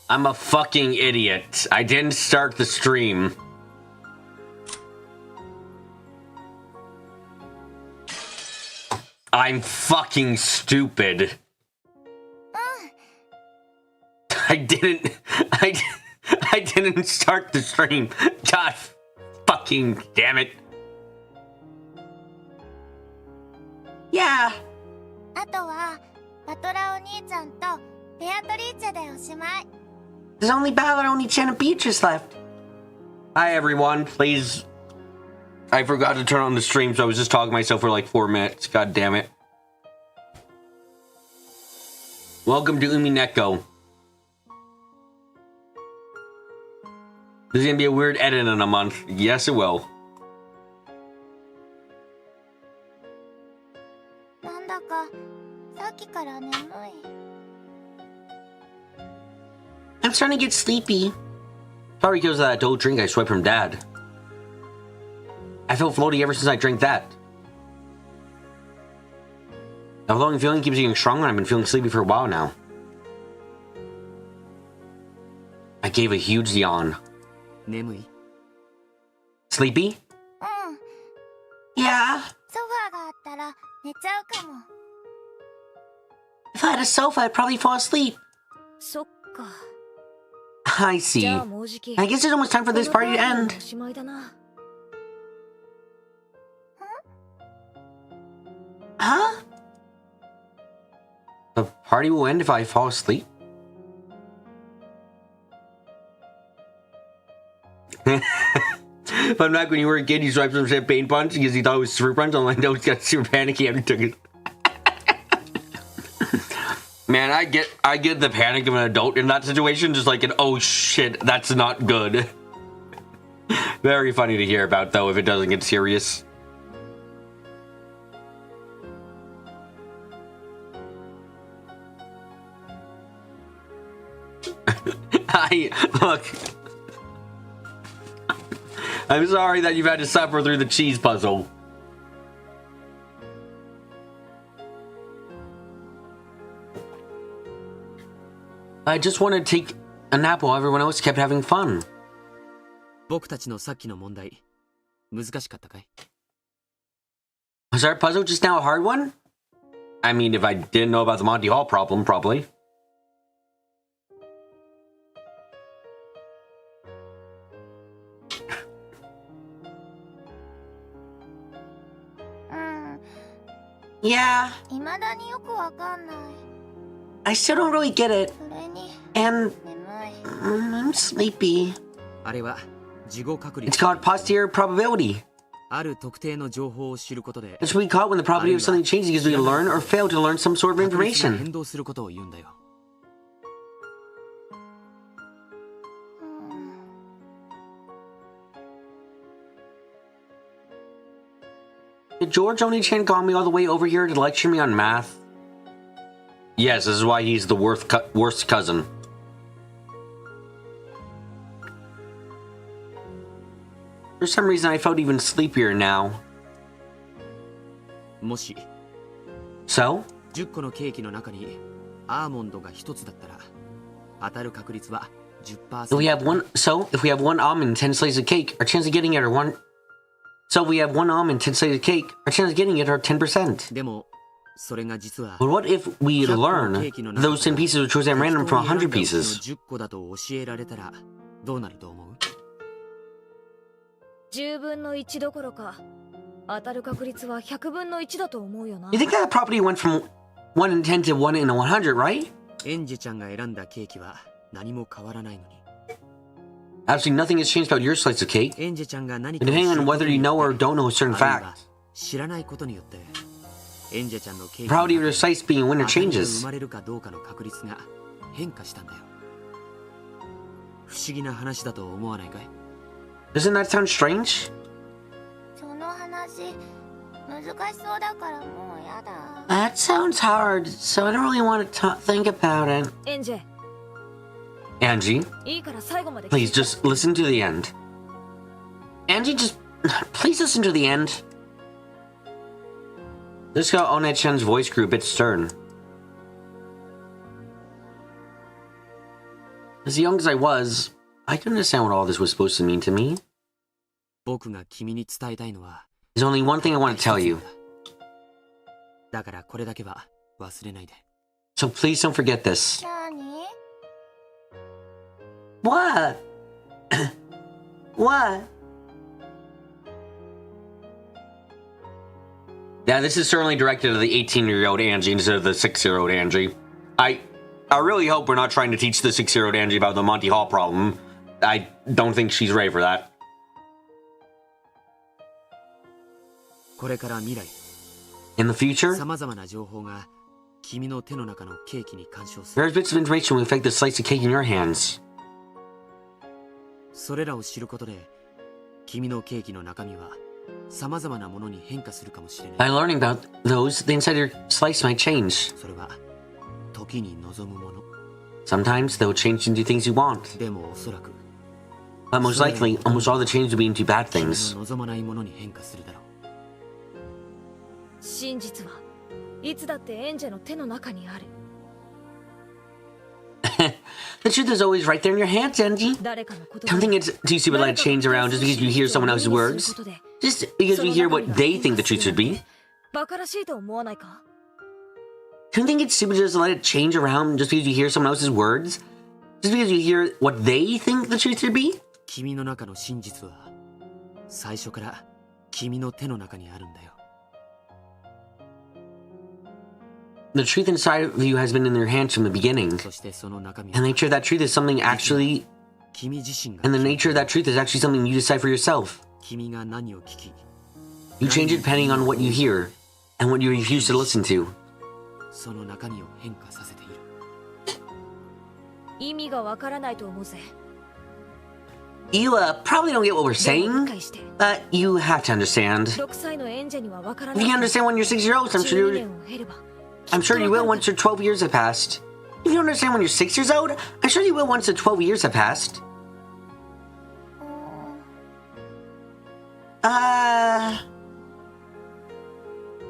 I'm a fucking idiot. I didn't start the stream. I'm fucking stupid. I didn't start the stream. God fucking damn it. Yeah. There's only Ballard, Oni-chan, and Beatrice left. Hi everyone, please. I forgot to turn on the stream, so I was just talking to myself for like 4 minutes. God damn it. Welcome to Umineko. This is gonna be a weird edit in a month. Yes, it will. I'm starting to get sleepy. Probably because of that old drink I swiped from Dad. I felt floaty ever since I drank that. The floating feeling keeps getting stronger and I've been feeling sleepy for a while now. I gave a huge yawn. Sleepy? Yeah. If I had a sofa, I'd probably fall asleep. I see. I guess it's almost time for this party to end. Huh? The party will end if I fall asleep? Fun fact, when you were a kid, you swiped some champagne punch because he thought it was fruit punch. I'm like, no, he got super panicky after he took it. Man, I get the panic of an adult in that situation, just like an oh shit, that's not good. Very funny to hear about though if it doesn't get serious. Look. I'm sorry that you've had to suffer through the cheese puzzle. I just wanted to take a nap while everyone else kept having fun. Was our puzzle just now a hard one? I mean, if I didn't know about the Monty Hall problem, probably. Yeah. I still don't really get it. And I'm sleepy. It's called posterior probability. It's what we call it when the probability of something changes because we learn or fail to learn some sort of information. Did George Oni-chan call me all the way over here to lecture me on math? Yes, this is why he's the worst cousin. For some reason, I felt even sleepier now. So? If we have one almond and 10 slices of cake, our chance of getting it are 1. So if we have one almond, 10 slices of cake, our chance of getting it are 10%. But what if we learn those 10 pieces were chosen at random from 100 pieces? You think that property went from 1 in 10 to 1 in 100, right? Absolutely nothing has changed about your slice of cake, depending on whether you know or don't know a certain fact. The probability of your slice being a winner changes. Doesn't that sound strange? That sounds hard, so I don't really want to think about it. Angie, please just listen to the end. Angie, just please listen to the end. This got One-chan's voice grew a bit stern. As young as I was, I couldn't understand what all this was supposed to mean to me. 僕が君に伝えたいのは There's only one thing I want to tell you. だからこれだけは忘れないで。So please don't forget this. 何？ What? What? Yeah, this is certainly directed to the 18-year-old Angie instead of the 6-year-old Angie. I really hope we're not trying to teach the 6-year-old Angie about the Monty Hall problem. I don't think she's ready for that. これから未来、 In the future, 様々な情報が君の手の中のケーキに干渉する。 there's bits of information will affect the slice of cake in your hands. それらを知ることで、君のケーキの中身は様々なものに変化するかもしれない。 By learning about those, the inside of your slice might change. それは時に望むもの。 Sometimes they'll change into things you want. でもおそらく But most likely, almost all the changes will be into bad 君 things. の望まないものに変化するだろう。真実はいつだってエンジェの手の中にある。 The truth is always right there in your hands, Angie. 誰かの言 Don't think it's too stupid to let it change around just because you hear someone else's words. Just because you hear what they think the truth should be. バカらしいと思わないか？ Don't think it's stupid just to let it change around just because you hear someone else's words? Just because you hear what they think the truth should be? 君の中の真実は最初から君の手の中にあるんだよ。 The truth inside of you has been in your hands from the beginning. そしてその中身 And the nature of that truth is something actually... 君自身が And the nature of that truth is actually something you decide for yourself. 君が何を聞き You change it depending on what you hear and what you refuse to listen to. その中身を変化させている。意味がわからないと思うぜ。 You probably don't get what we're でも理 saying, 解して。 but you have to understand. 6歳のエンジェにはわから If ない you けど。 understand when you're 6 years old, 12年を経れば I'm sure you will once your 12 years have passed. If you don't understand when you're 6 years old, I'm sure you will once the 12 years have passed.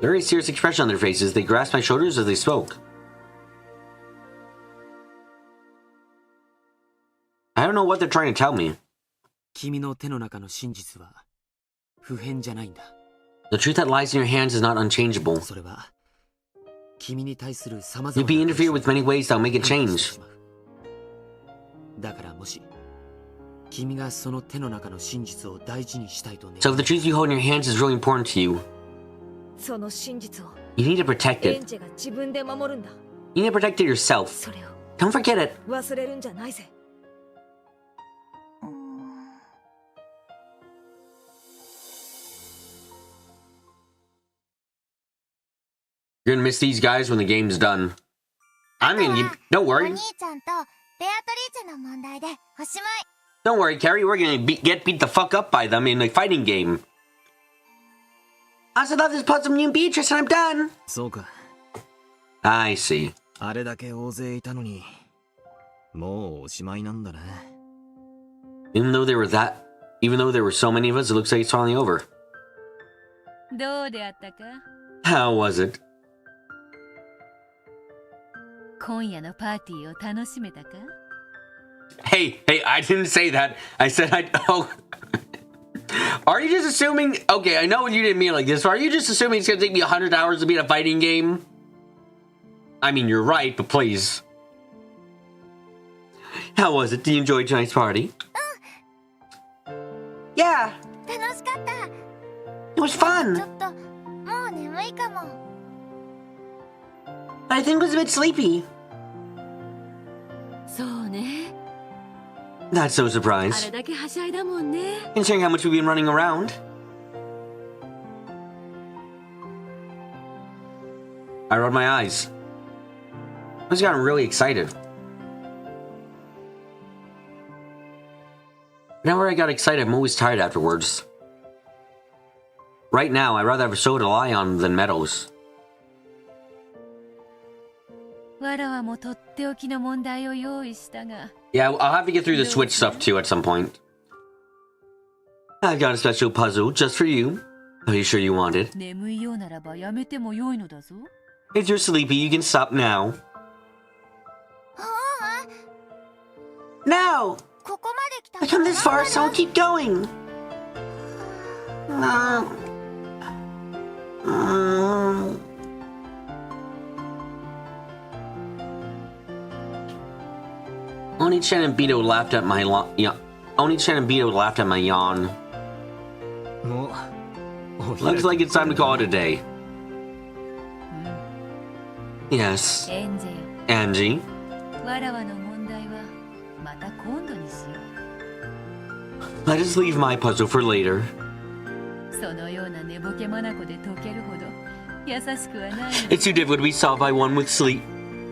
Very serious expression on their faces. They grasped my shoulders as they spoke. I don't know what they're trying to tell me. 君の手の中の真実は不変じゃないんだ。 The truth that lies in your hands is not unchangeable. それは君に対する様 You'll 々 be な interfered with many ways that'll make it 変化して change. しまう。だからもし君がその手の中の真実を大事にしたいと願 So if the truth you hold in your hands is really important to you, その真実を you need to protect エン it. ジェが自分で守るんだ。 You need to protect it yourself. それを Don't forget it. 忘れるんじゃないぜ。 You're gonna miss these guys when the game's done. I'm gonna give... Don't お worry. 兄ちゃんとベアトリーチェの問題でおしまい。 Don't worry, Carrie. We're gonna get beat the fuck up by them in a fighting game. I also love this puzzle from you and Beatrice and I'm done. そうか。 I see. あれだけ大勢いたのにもうおしまいなんだな。 Even though there were so many of us, it looks like it's finally over. どうであったか？ How was it? 今夜のパーティーを楽しめたか？ Hey, I didn't say that. I said oh. Are you just assuming... Okay, I know you didn't mean it like this, but are you just assuming it's gonna take me 100 hours to beat a fighting game? I mean, you're right, but please. How was it? Did you enjoy tonight's party? Yeah, 楽しかった。 it was ちょ fun. っともう眠いかも。 I think it was a bit sleepy. そうね。 That's so あ surprised. れだけはしゃいだもんね。 Considering how much we've been running around. I rolled my eyes. I was gotten really excited. Whenever I got excited, I'm always tired afterwards. Right now, I'd rather have a show to lie on than medals. わらわもとっておきの問題を用意したが。 Yeah, I'll have to get through the Switch stuff too at some point. I've got a special puzzle just for you. Are you sure you want it? 眠いようならばやめてもよいのだぞ。 If you're sleepy, you can stop now. No! ここまで来た I come this far, so I'll keep going. Oni-chan and Beto laughed at my Oni-chan and Beto laughed at my yawn. Looks like it's time to call it a day. Yes, エンジェよ Angie. わらわの問題はまた今度にしよ Let us leave my puzzle for later. うそのような寝ぼけ眼で解けるほど優しくはないの It's too difficult to be solved by one with sleep.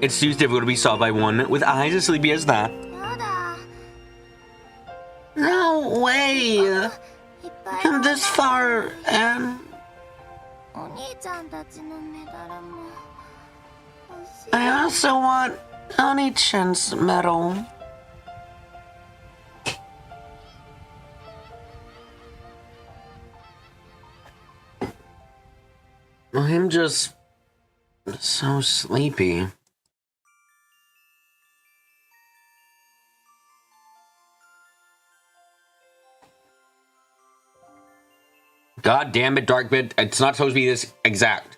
It's too difficult to be solved by one with eyes as sleepy as that. やだ No way! いっぱい Come this far, and お兄ちゃんたちのメダルも欲しい I also want Oni-chan's medal. I'm just so sleepy. God damn it, Darkbit. It's not supposed to be this exact.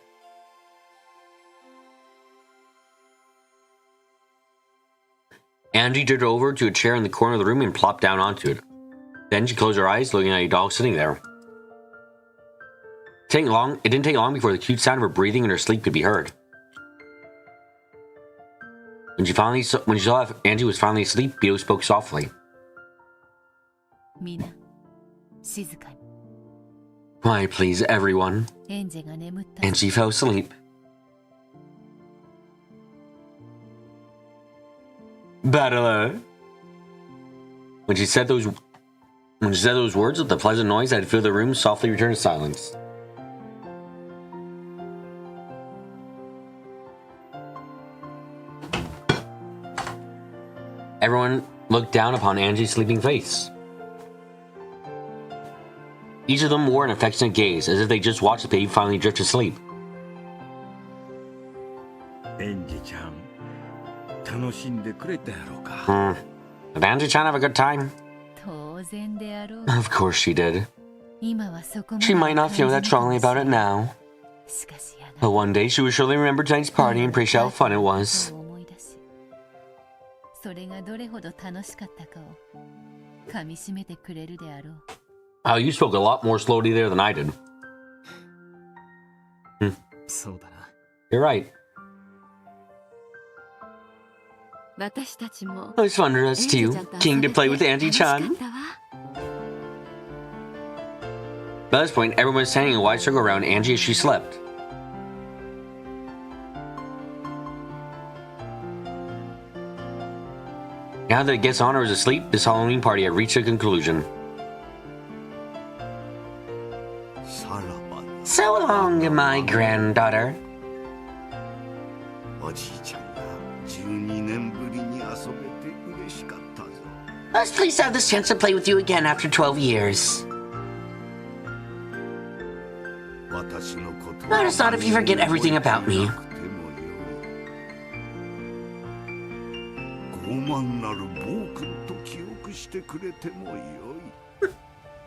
Angie drifted over to a chair in the corner of the room and plopped down onto it. Then she closed her eyes, looking at a dog sitting there. It didn't take long before the cute sound of her breathing in her sleep could be heard. When she saw that Angie was finally asleep, Beto spoke softly. みんな静かに Why, please, everyone. エンジェが眠った And she fell asleep. Battler. When she said those words with the pleasant noise that had filled the room, softly returned to silence. Everyone looked down upon Angie's sleeping face. Each of them wore an affectionate gaze, as if they just watched the baby finally drift to sleep. エンジちゃん、楽しんでくれたやろか。 Did Angie-chan have a good time? 当然であろう Of course she did. 今はそこまで She might not feel that strongly about it now, しかしやが but one day she will surely remember tonight's party and appreciate how fun it was. 思い出しそれがどれほど楽しかったかを噛み締めてくれるであろう Oh, you spoke a lot more slowly there than I did. そうだな。 You're right. 私たちも It was fun for us too, getting to play with Angie-chan. By this point, everyone was standing in a wide circle around Angie as she slept. Now that the guest honor was asleep, this Halloween party had reached a conclusion. さらばだ。 So long, my granddaughter. おじいちゃんが12年ぶりに遊べて嬉しかったぞ。 I was pleased to have this chance to play with you again after 12 years. 私のこと I just thought if you forget everything about me. 傲慢なる暴君と記憶してくれてもよい。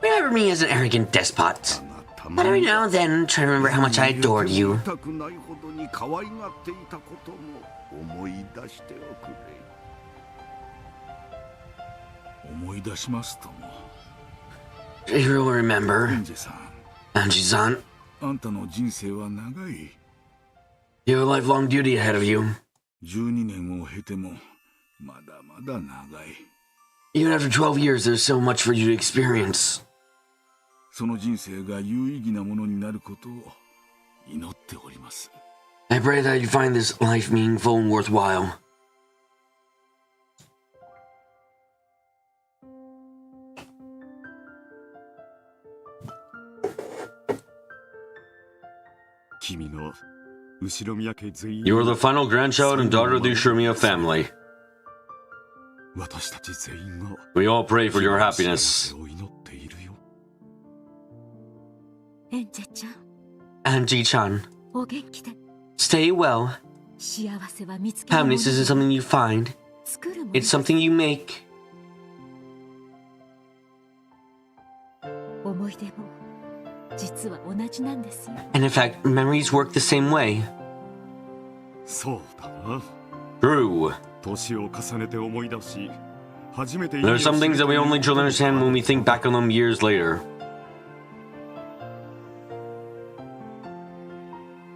Remember me as an arrogant despot. But every now and then, try to remember how much I adored you. たくないほどに可愛がっていたことも思い出しておくれ。思い出しますとも。 You will remember, エンジェさん、 Angie-san. あんたの人生は長い。 You have a lifelong duty ahead of you. 12年を経てもまだまだ長い。 Even after 12 years, there's so much for you to experience. その人生が有意義なものになることを祈っております。 I pray that you find this life meaningful and worthwhile. You are the final grandchild and daughter of the Ushiromiya family. We all pray for your happiness. エンジェちゃん Angie-chan, お元気で stay well. 幸せは見つけるもの Happiness isn't something you find, 作るもの it's something you make. い出も実は同じなんですよ。 And in fact, memories work the same way. そうだな。 True. 年を重ねて思い出し、初めて There are some things that we only truly understand when we think back on them years later.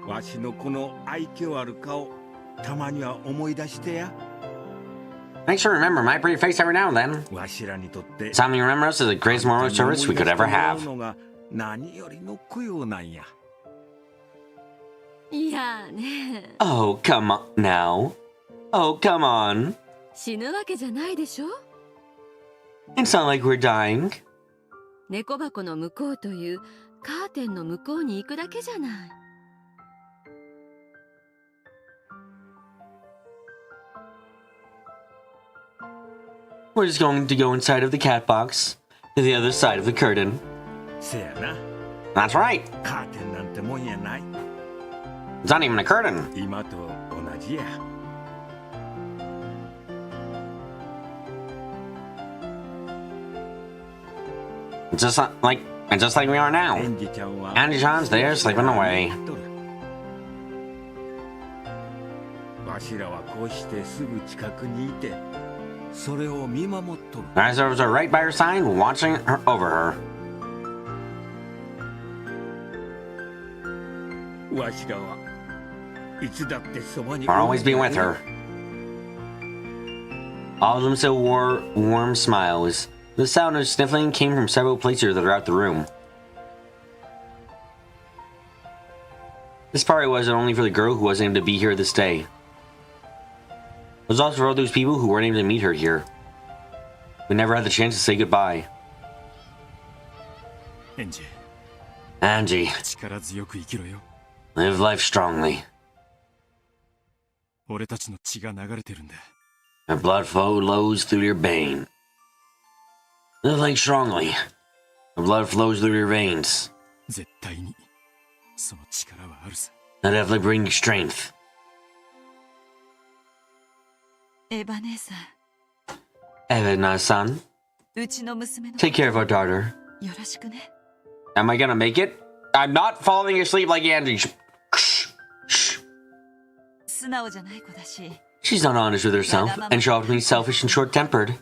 わしのこの愛嬌ある顔、たまには思い出してや。 Make sure to remember my pretty face every now and then. わしらにとって Some of you remember us as the greatest moral service we could ever have. のが何よりの供養なんや。いやね、 Oh, come on now. Oh, come on. 死ぬわけじゃないでしょ。 It's not like we're dying. 猫箱の向こうというカーテンの向こうに行くだけじゃない。 We're just going to go inside of the cat box to the other side of the curtain. せやな。 That's right. カーテンなんてもんやない。 It's not even a curtain. 今と同じや。 Just like we are now. エンジちゃんは Andy John's there sleeping away. わしらはこうしてすぐ近くにいて、それを見守っとる。 Our servers are right by her side, watching her over her. わしらはいつだってそばに I'll always be with her. All of them still wore warm smiles. The sound of sniffling came from several places throughout the room. This party wasn't only for the girl who wasn't able to be here this day. It was also for all those people who weren't able to meet her here. We never had the chance to say goodbye. エンジ、 Angie, 力強く生きろよ。 live life strongly. 俺たちの血が流れてるんだ。 Your blood flows through your vein. Live life strongly. Your blood flows through your veins. 絶対にその力はあるさ。 That definitely brings strength. エヴァ姉さん、 Evan-san, うちの娘の take care of our daughter. よろしくね。 Am I gonna make it? I'm not falling asleep like Angie. Shh. Shh. 素直じゃない子だし、 She's not honest with herself, and she'll often be selfish and short-tempered.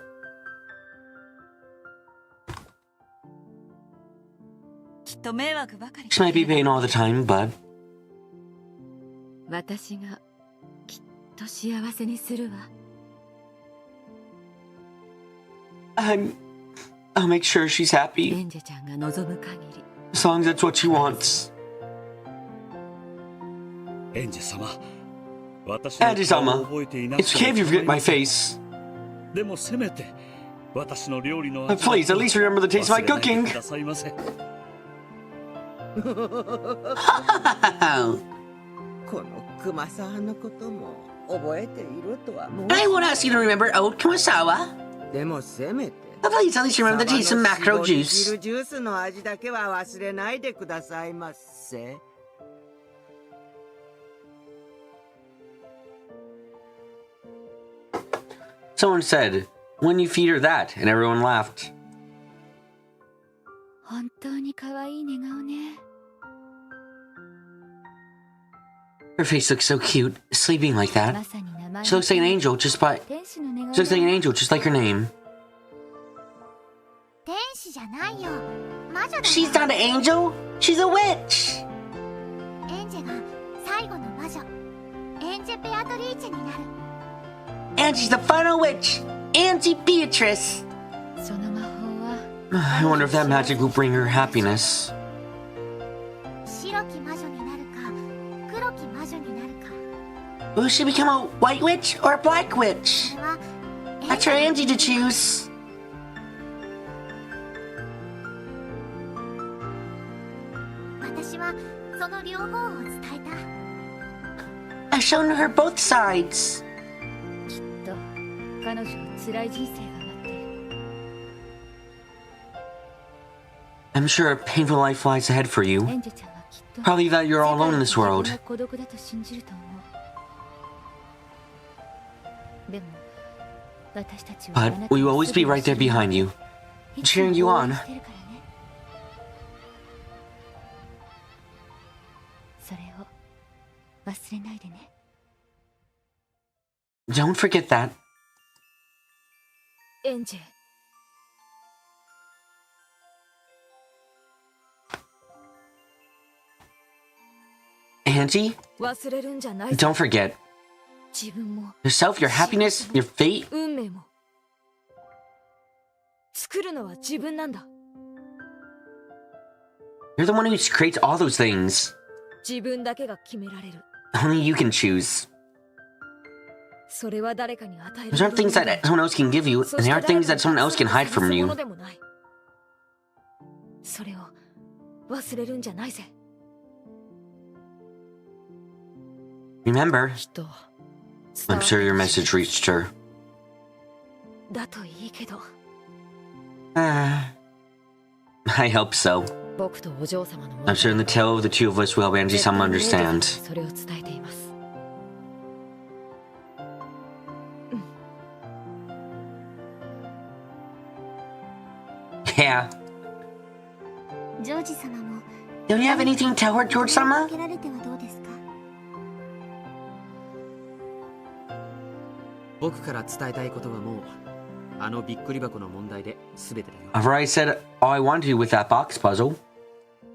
きっと迷惑ばかり。 She might be pain all the time, but 私がきっと幸せにするわ。 I'll make sure she's エ happy, ンジェちゃんが望む限り。 as long as that's what she wants. エンジ様、私 Angie sama, it's okay if you forget my face. でもせめて私の料理の But please, at least remember the taste of my 忘れない cooking. でくださいませ。このクマさんのことも覚えているとはもう I won't ask you to remember old Kumasawa. でもせめて But please, at least remember the taste of macro ジ juice. ルジュースの味だけは忘れないでくださいませ。 Someone said, when you feed her that, and everyone laughed. 本当に可愛い寝顔ね。 Her face looks so cute, sleeping like ま that. さに名前 She looks like an angel just by. 天使の寝顔 She looks like an angel just like her name. 天使じゃないよ、魔女だよ。 She's not an angel. She's a witch. エンジェが最後の魔女、エンジェ・ベアトリーチェになる。 Angie's the final witch. Angie Beatrice. その魔法は I wonder if that magic will bring her happiness. 白き魔女になるか、黒き魔女になるか。 Will she become a white witch or a black witch? それは That's for Angie to choose. 私はその両方を伝えた。 I've shown her both sides. きっと彼女は辛い人生が待っている。 I'm sure a painful life lies ahead for エ you. ンジェちゃんはきっと Probably that you're all alone in this 世界は world. 自分が孤独だと信じると思う。でも私たちはあ But なた we will の always be right there behind you, いつも cheering you 応 on. 援してるからね。それを忘れないでね。 Don't forget that. エンジェ。 Angie, 忘れるんじゃない。 don't forget 自分も yourself, your happiness, your fate. 運命も作るのは自分なんだ。 You're the one who creates all those things. 自分だけが決められる。 Only you can choose. それは誰かに与える。 Those aren't things that someone else can give you, and they aren't things that someone else can hide from you. それを忘れるんじゃないぜ。 Remember, きっと I'm sure your message reached her. だといいけど。 I hope so. 僕とお嬢様の I'm sure in the tale of the two of us will help Angie-sama understand. それを伝えています。 Yeah. ジョージ様も Don't you have anything to tell her, George-sama? 受けられてはどうですか。 僕から伝えたいことはもうあのびっくり箱の問題で全てだよ。 I've already said all I wanted to with that box puzzle.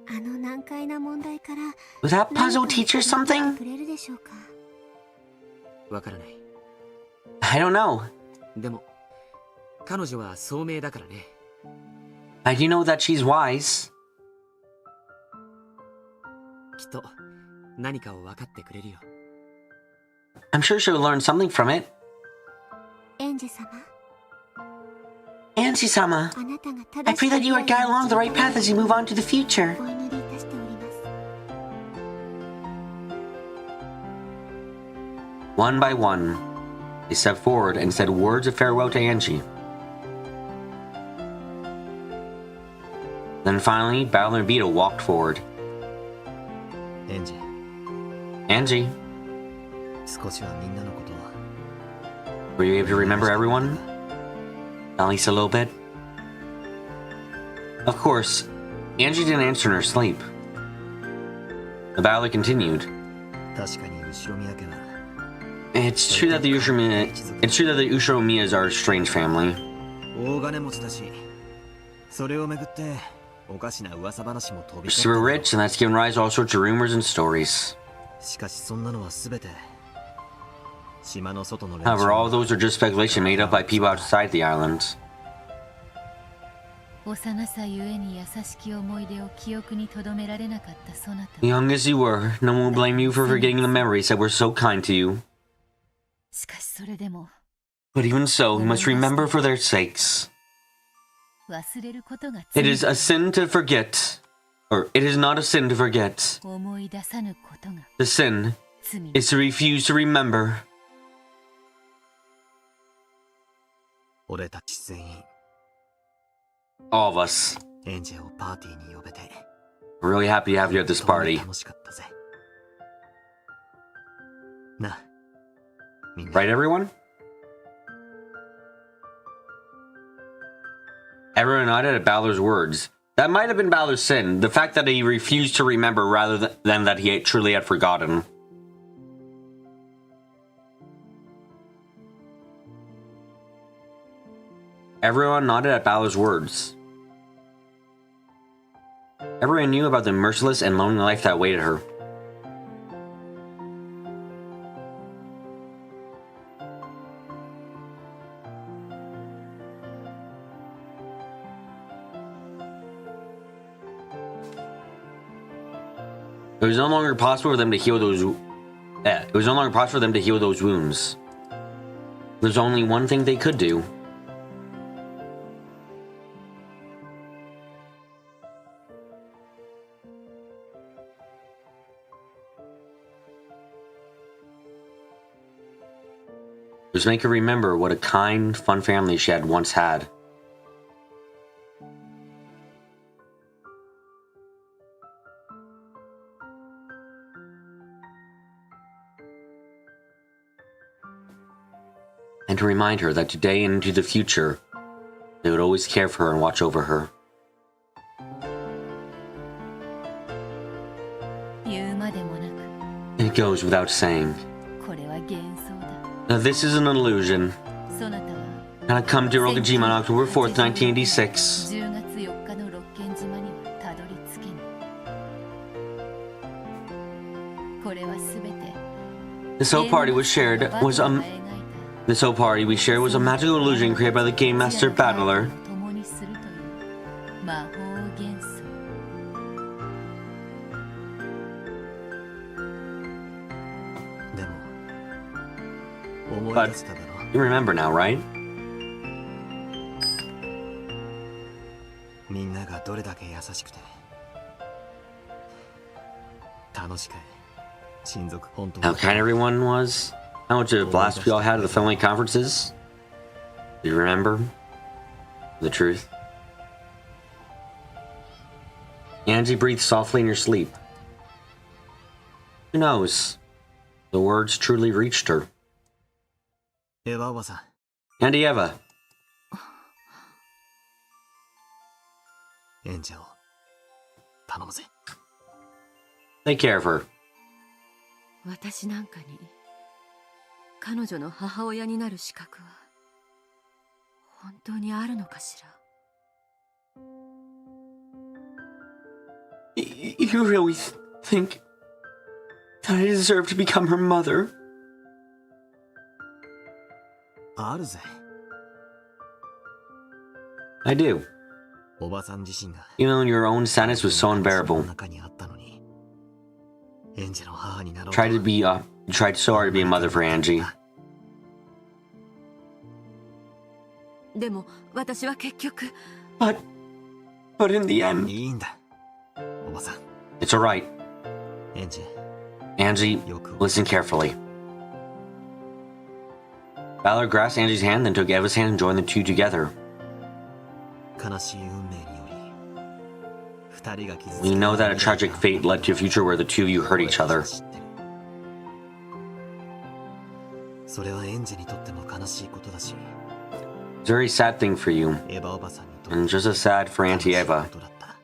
あの難解な問題から Will that puzzle teach her く something? れるでしょうか。 わからない。 I don't know. でも彼女は聡明だからね。 I do know that she's wise. きっと何かを分かってくれるよ。 I'm sure she'll learn something from it. エンジェ様、 Angie-sama, あなたが I 正し pray that you are guided along the right path as you move on to the future. お祈りいたしております。 One by one, they stepped forward and said words of farewell to Angie. Then finally, Battler and Beetle walked forward. エンジ Angie, 少しはみんなのことを were you able to remember everyone? At least a little bit? Of course, Angie didn't answer in her sleep. The battler continued. 確かに後ろ宮家は It's true that the Ushiromiyas are a strange family. 大金持ちだし、それをめぐっておかしな噂話も飛び They're super rich, and that's given rise to all sorts of rumors and stories. しかしそんなのはすべて島の外の連 However, all those are just speculation made up by people outside the island. 幼さゆえに優しき思い出を記憶に留められなかったそなた。 Young as you were, no one will blame you for forgetting the memories that were so kind to you. しかしそれでも But even so, you must remember for their sakes. 忘れることが It is a sin to forget. Or, it is not a sin to forget. 思い出さぬことが The sin 罪。 is to refuse to remember. 俺たち全員 All of us. エンジェをパーティーに呼べて We're really happy to have you at this party. 楽しかったぜな、みんな Right, everyone? Everyone nodded at Balor's words. That might have been Balor's sin, the fact that he refused to remember rather than that he truly had forgotten. Everyone nodded at Balor's words. Everyone knew about the merciless and lonely life that awaited her. It was no longer possible for them to heal those. It was no longer possible for them to heal those wounds. There's only one thing they could do. It was make her remember what a kind, fun family she had once had. And to remind her that today and into the future, they would always care for her and watch over her. 言うまでもなく It goes without saying. これは幻想だ。 Now this is an illusion. そなたは And I come to Okajima on October 4th, 1986. 10月4日の六軒島にはたどり着けぬ。これはすべて This whole party we shared was a magical illusion created by the game master battler. 共にするという魔法幻想。でも思い出しただろ。 You remember now, right? みんながどれだけ優しくて楽しく親族本当 How kind everyone was. How much of a blast we all had at the family conferences. Do you remember? The truth. Angie breathed softly in her sleep. Who knows? The words truly reached her. エヴァおばさん Auntie Eva. 演者を頼むぜ。 Take care of her. 私なんかに彼女の母親になる資格は本当にあるのかしら。 You really think that I deserve to become her mother? あるぜ。 I do. おばさん自身が Even though your own sadness was so unbearable. 中にあったのに演者の母になろう You tried so hard to be a mother for Angie. でも私は結局 But in the end, いいんだおばさん。 it's alright. 演者 Angie, listen carefully. Valor grasped Angie's hand, then took Eva's hand and joined the two together. 悲しい運命により二人が傷つ We know that a tragic fate led to a future where the two of you hurt each other. それはエンジにとっても悲しいことだし It's a very sad thing for you, エヴァおばさんにとって and just as sad for Auntie 悲しい Eva. ことだった。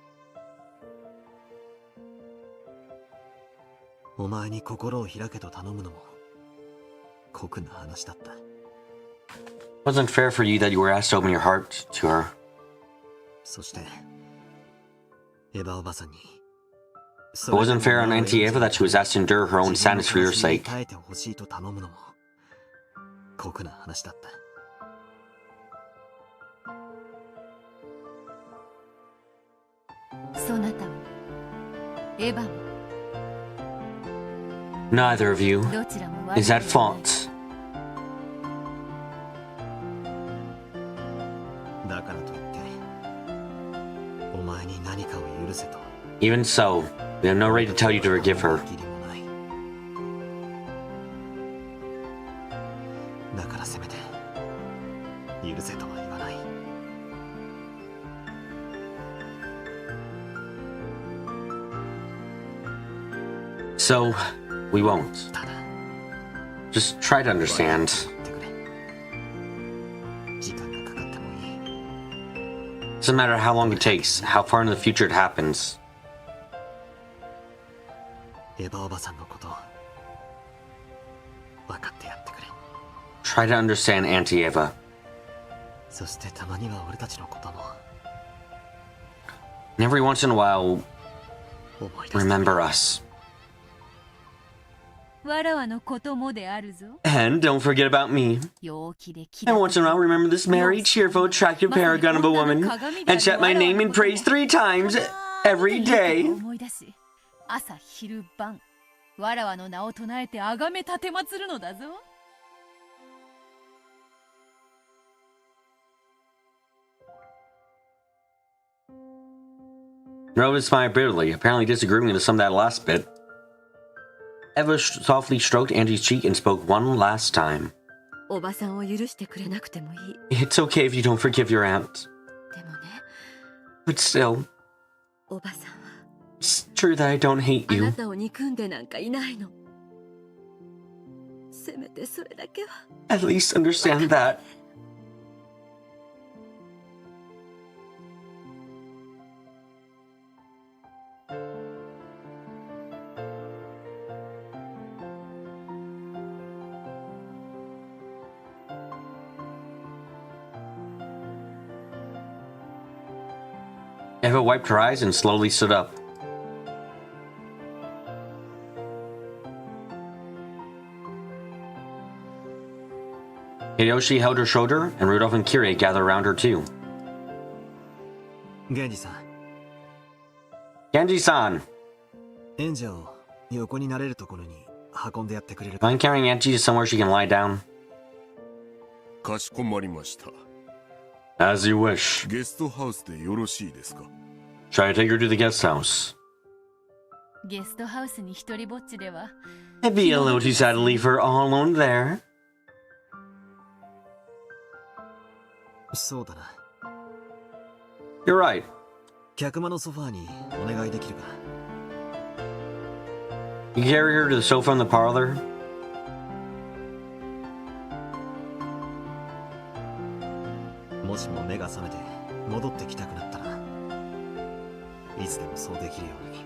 お前に心を開けと頼むのも酷な話だった。 It wasn't fair for you that you were asked to open your heart to her. そしてエヴァおばさんに It wasn't fair on Auntie Eva that she was asked to endure her own sadness for your sake. 耐えてほしいと頼むのも酷な話だった。そなたもエヴァも Neither of you どちらも is at fault. だからといってお前に何かを許せと Even so, we have no right to tell you to forgive her. 義理もない。だからせめて許せとは言わない。 So, we won't. ただ Just try to understand. 言ってくれ。時間がかかってもいい。 Doesn't matter how long it takes, how far in the future it happens. エヴァおばさんのこと分かってやってくれ。 Try to understand Auntie Eva. そしてたまには俺たちのことも And every once in a while, 思い出して remember us. わらわのこともであるぞ。 And don't forget about me. 陽気で気 And once in a while, remember this merry, cheerful, attractive paragon of a woman, and shout my name in praise 3 times every day. 思い出し、朝昼晩わらわの名を唱えてあがめ立てまつるのだぞ。 Nova smiled bitterly, apparently disagreeing with some of that last bit. Eva softly stroked Angie's cheek and spoke one last time. おばさんを許してくれなくてもいい。 It's okay if you don't forgive your aunt. でもね、 But still, おばさんは it's true that I don't hate あな you. たを憎んでなんかいないの。せめてそれだけは。 At least understand that. Eva wiped her eyes and slowly stood up. Hideyoshi held her shoulder, and Rudolph and Kirei gathered around her too. Genji-san. Genji-san! 演者を横になれるところに運んでやってくれるか。 Mind carrying Angie to somewhere she can lie down? かしこまりました。 As you wish. ゲストハウスでよろしいですか？ Shall I take her to the guest house? ゲストハウスに一人ぼっちでは It'd be a little too sad to leave her all alone there. そうだな。 You're right. 客間のソファーにお願いできるか。 You carry her to the sofa in the parlor? もしも目が覚めて戻ってきたくなったらいつでもそうできるように。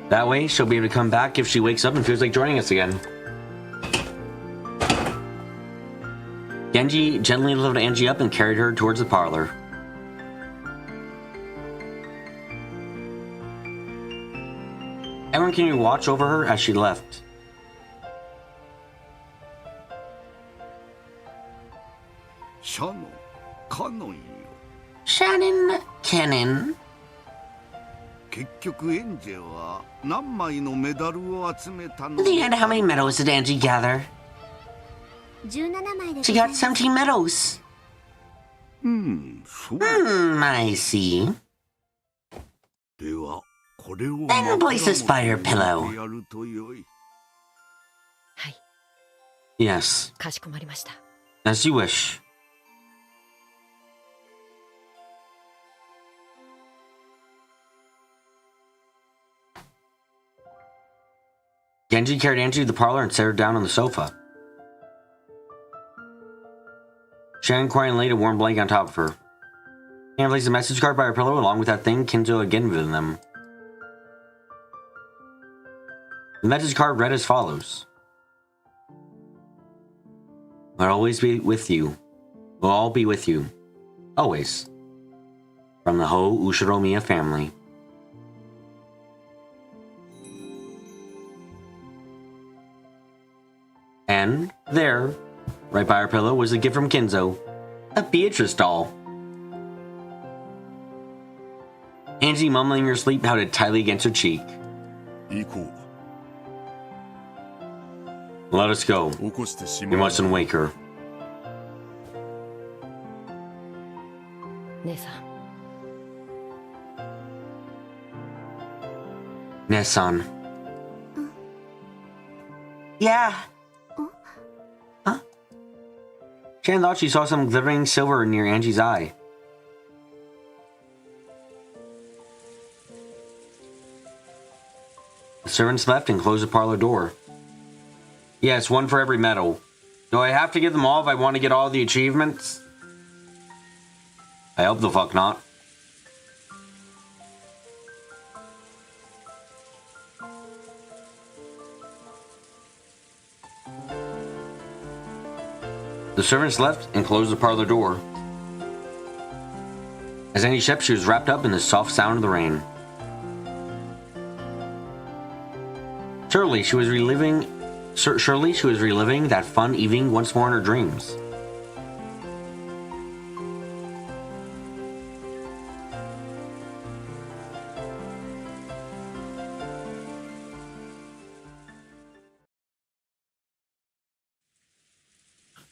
That way, she'll be able to come back if she wakes up and feels like joining us again. Genji gently lifted Angie up and carried her towards the parlor. Everyone continued to watch over her as she left. Shannon Cannon. 結局エンジェは何枚のメダルを集めたの In the end, how many medals did Angie gather? 17枚で She got 17 medals. そう I see. ではこれを Then place this by your pillow. やるとよい。はい、 Yes, かしこまりました。 as you wish. Genji carried Angie to the parlor and set her down on the sofa. Shannon quietly laid a warm blanket on top of her. Shannon placed a message card by her pillow along with that thing Kinzo had given them. The message card read as follows. I'll always be with you. We'll all be with you. Always. From the whole Ushiromiya family. And there, right by her pillow, was a gift from Kinzo. A Beatrice doll. Angie, mumbling in her sleep, held it tightly against her cheek. 行こ Let us go. う。起こしてし We まう。 mustn't wake her. 姉さん、 Nessan. Yeah. Huh? Shannon thought she saw some glittering silver near Angie's eye. The servants left and closed the parlor door. Yes, one for every medal. Do I have to give them all if I want to get all the achievements? I hope the fuck not. The servants left and closed the parlor door. As Annie slept, she was wrapped up in the soft sound of the rain. Surely she was reliving that fun evening once more in her dreams.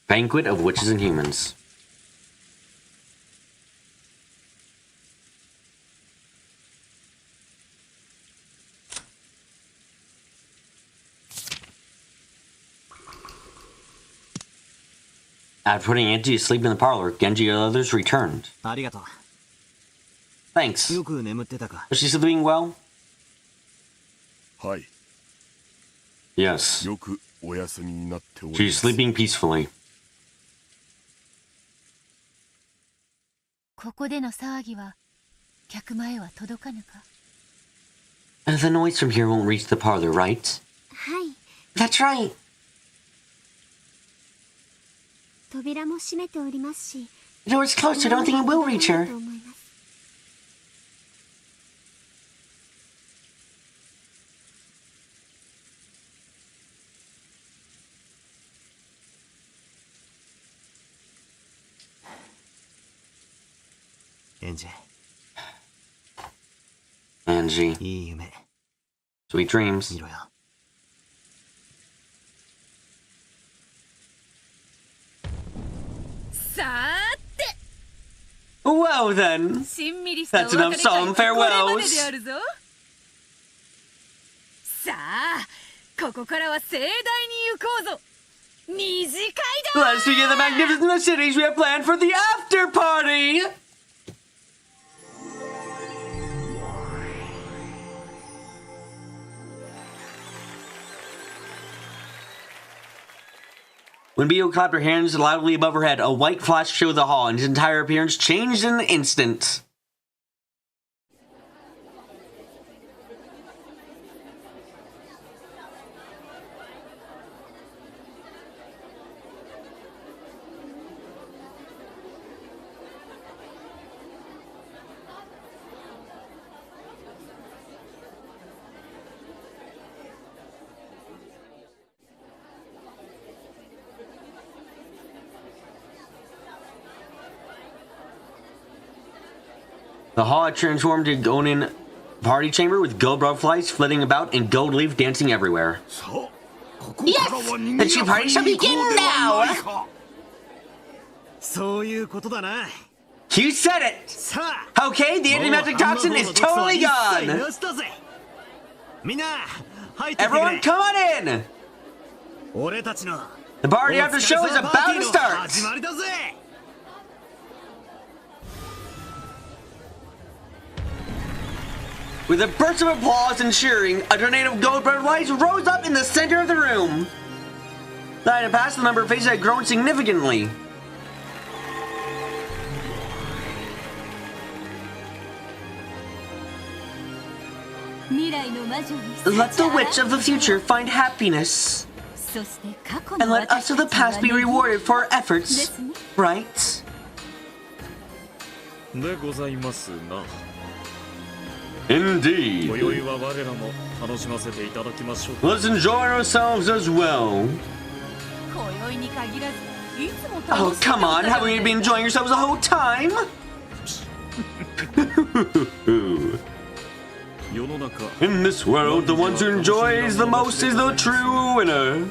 Banquet of Witches and Humans. After putting Angie to sleep in the parlor, Genji and others returned. ありがとう。 Thanks. よく眠ってたか。 Was she sleeping well? はい。 Yes. よくお休みになっており She's ます。 sleeping peacefully. ここでの騒ぎは客前は届かぬか？ The noise from here won't reach the parlor, right? はい、That's right. 扉も閉めておりますし、 The door's closed, so I don't think it will reach her. と思います。エンジ Angie, いい夢 sweet dreams. 見ろよ。 Well then, しんみりした that's enough solemn farewells. であるぞ。さあ、ここからは盛大に行こうぞ。二次会だ。 Let's begin the magnificent cities we have planned for the after party! When Bio clapped her hands loudly above her head, a white flash showed the hall, and his entire appearance changed in an instant. The hall had transformed to Gonin party chamber with gold butterflies flitting about and gold leaf dancing everywhere. Yes! The true party shall begin now! そういうことだな。 You said it! さあ Okay, the anti-magic toxin is totally gone! みんな入ってきてく Everyone れ。 come on in! 俺たちの The party after show is about to 始 start! まりだぜ。 With a burst of applause and cheering, a tornado of gold butterflies rose up in the center of the room. The night had passed, the number of faces had grown significantly. Let the witch of the future find happiness. And let us of the past be rewarded for our efforts, right? でございますな。 Indeed. 今宵は我らも楽しませていただきましょう。 Let's enjoy ourselves as well. Oh, come on, haven't you been enjoying yourselves the whole time? 世の中 In this world, the one who enjoys the most is the true winner.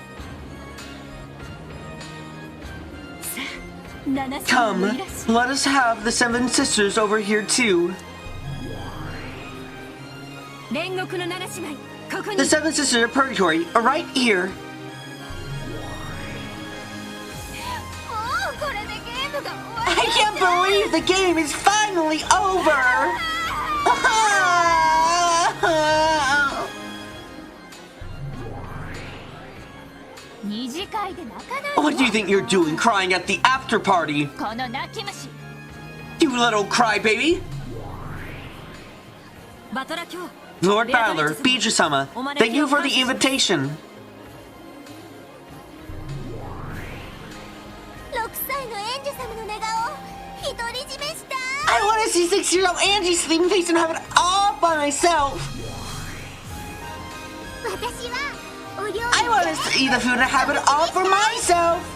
Come, let us have the seven sisters over here too. The seven sisters of purgatory are right here. I can't believe the game is finally over! What do you think you're doing crying at the after party? You little crybaby! Lord Battler, Beatrice-sama, thank you for the invitation. I want to see 6-year-old Angie's sleeping face and have it all by myself. I want to see the food and have it all for myself.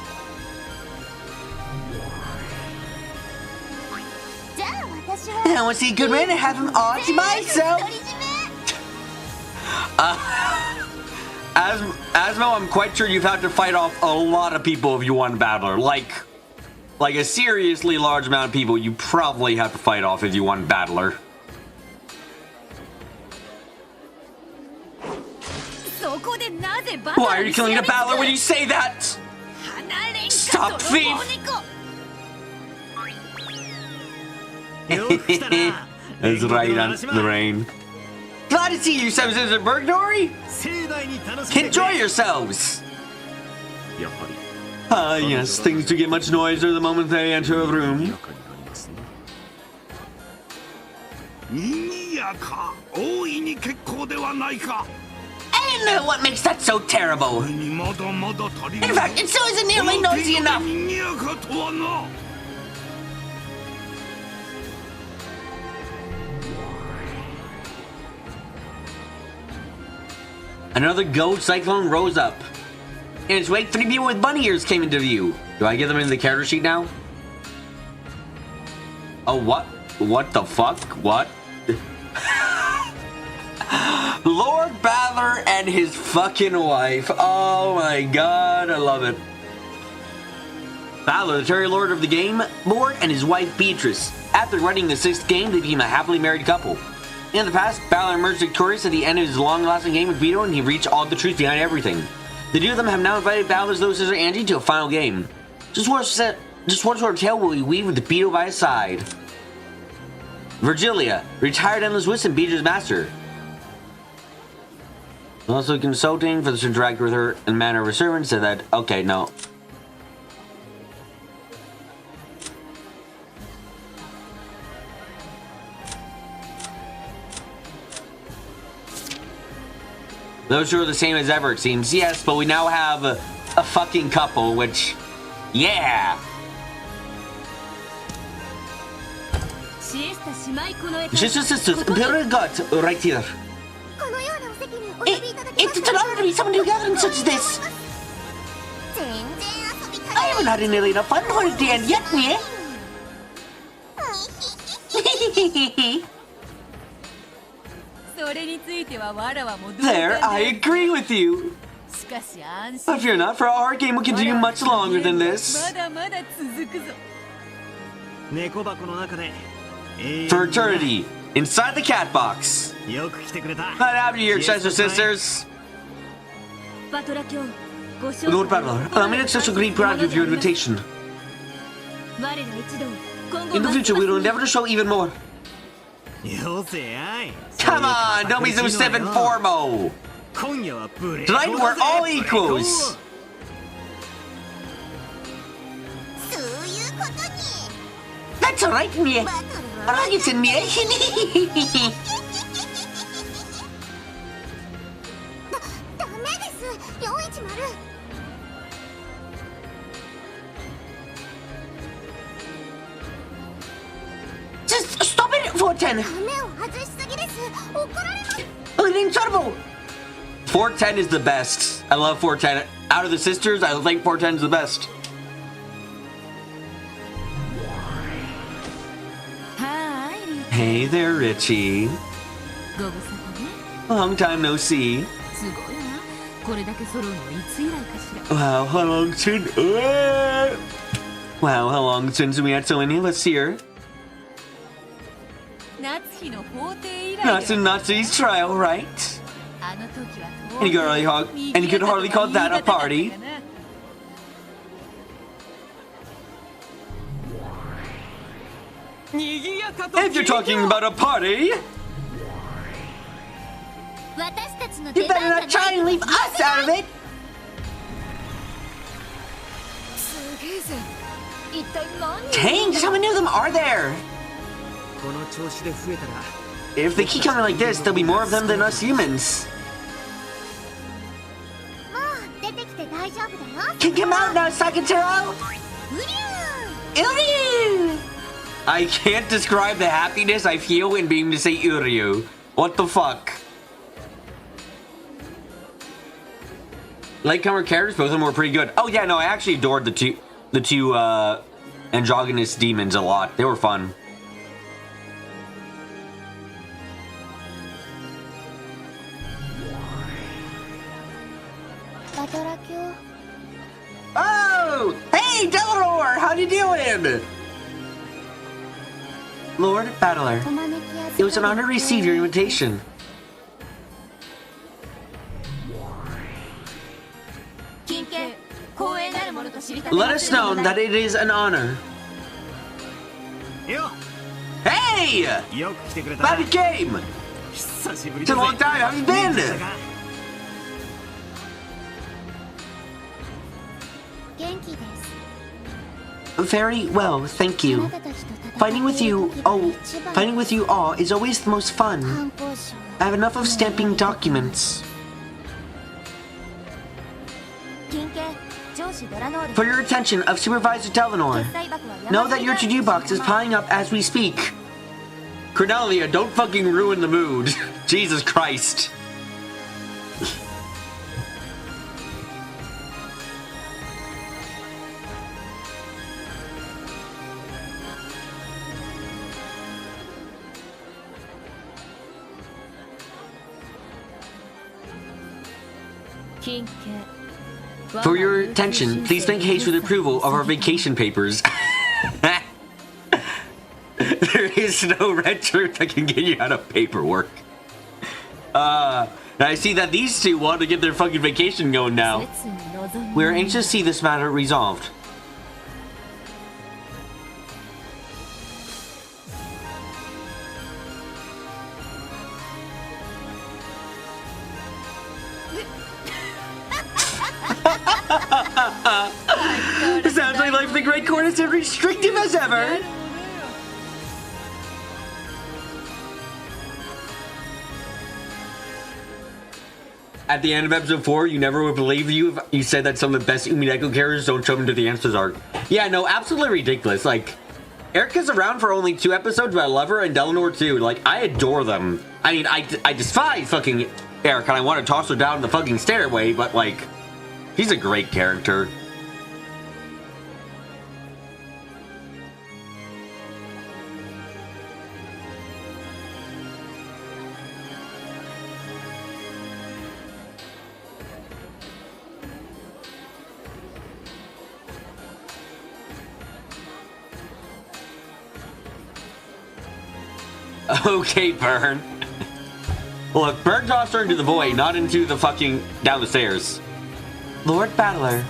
And I want to see Goodman and have him all to myself. Asmo, I'm quite sure you've had to fight off a lot of people if you want Battler. Like a seriously large amount of people you probably have to fight off if you want Battler. Why are you killing a Battler when you say that? Stop, thief! That's right, on Lorraine. Glad to see you, Seven Sisters of Purgatory! Enjoy yourselves! Ah, yes, things do get much noisier the moment they enter a room. know what makes that so terrible. In fact, it still isn't nearly noisy enough. Another ghost cyclone rose up. In its wake, 3 people with bunny ears came into view. Do I get them in the character sheet now? Oh, what? What the fuck? What? Lord Balor and his fucking wife. Oh my god, I love it. Balor, the Terry Lord of the game board, and his wife Beatrice. After winning the 6th game, they became a happily married couple. In the past, Balor emerged victorious at the end of his long-lasting game with Vito, and he reached all the truth behind everything. The two of them have now invited Balor's little sister Angie to a final game. Just what sort of tale will he weave with Vito by his side? Virgilia, retired endless wisdom, Beatrice's master. Also consulting for this to interact with her in manner of a servant, said that, okay, no. Those two are the same as ever, it seems. Yes, but we now have a fucking couple, which, yeah. Sister sisters, Imperial God, right here. It's an honor to be summoned together in such as this. I haven't had nearly enough fun for it to end yet, yeah? There, I agree with you. But fear not, for our game will continue much longer than this. For eternity, inside the cat box. Glad to have you here, sister sisters. Lord Balor, allow me to express a great gratitude for your invitation. In the future, we will endeavor to show even more. Come on, don't be so stiff and formal. Tonight we're all equals. That's alright, Mie. Alright, Mie. Just stop it, 410. Oh, in trouble. 410 is the best. I love 410. Out of the sisters, I think 410 is the best. Hey there, Richie. Long time no see. Wow, how long since? Wow, how long since we had so many? Let's see her. Natsu's trial, right? And you could hardly call that a party. If you're talking about a party, you better not try and leave us out of it. Dang, just how many of them are there? If they keep coming like this, there'll be more of them than us humans. Kick him out now, Sakataro! Uryu! I can't describe the happiness I feel in being to say Uryu. What the fuck? Latecomer characters, both of them were pretty good. Oh yeah, no, I actually adored the two androgynous demons a lot. They were fun. Oh! Hey, Deloror! How you doing? Lord Balor, it was an honor to receive your invitation. Let us know that it is an honor. Hey! Bad game! It's a long time, how have you been? Very well, thank you. Fighting with you all is always the most fun. I have enough of stamping documents. For your attention of Supervisor Telenor. Know that your to-do box is piling up as we speak. Cornelia, don't fucking ruin the mood. Jesus Christ. For your attention, please make haste with approval of our vacation papers. There is no red shirt that can get you out of paperwork. I see that these two want to get their fucking vacation going now. We are anxious to see this matter resolved. Sounds like life in the Great Court is as restrictive as ever. At the end of episode 4, you never would believe you if you said that some of the best Umineko characters don't show up into the Answers arc. Yeah, no, absolutely ridiculous. Like, Erica's around for only 2 episodes, but I love her, and Delanor too. Like, I adore them. I mean, I despise fucking Erica, and I want to toss her down the fucking stairway, but like, she's a great character. Okay, Burn. Look, Burn tossed her into the void, not into the fucking down the stairs. Lord Battler,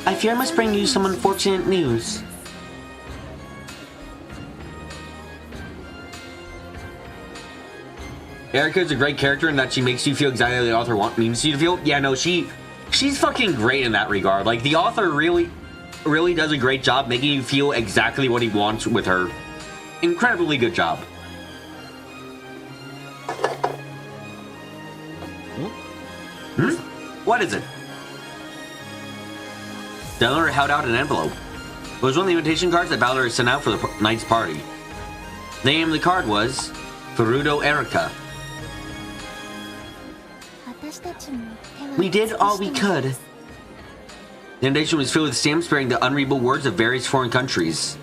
I fear I must bring you some unfortunate news. Erica is a great character in that she makes you feel exactly how the author means you to feel. Yeah, no, she's fucking great in that regard. Like, the author really does a great job making you feel exactly what he wants with her. Incredibly good job. What is it? Delanor held out an envelope. It was one of the invitation cards that Balor had sent out for the night's party. The name of the card was Furudo Erica. We did all we could. The invitation was filled with stamps bearing the unreadable words of various foreign countries.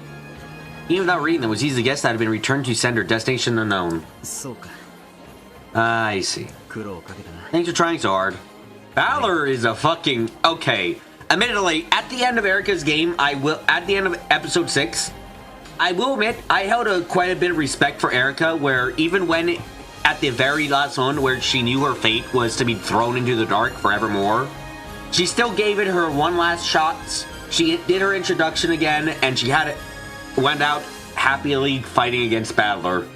Even without reading them, it was easy to guess that had been returned to sender, destination unknown. I see. Thanks for trying so hard. Balor is a fucking... Okay. Admittedly, at the end of Erica's game, at the end of episode 6, I will admit, I held quite a bit of respect for Erica, where even when, at the very last one, where she knew her fate was to be thrown into the dark forevermore, she still gave it her one last shot. She did her introduction again, and she went out happily fighting against Battler.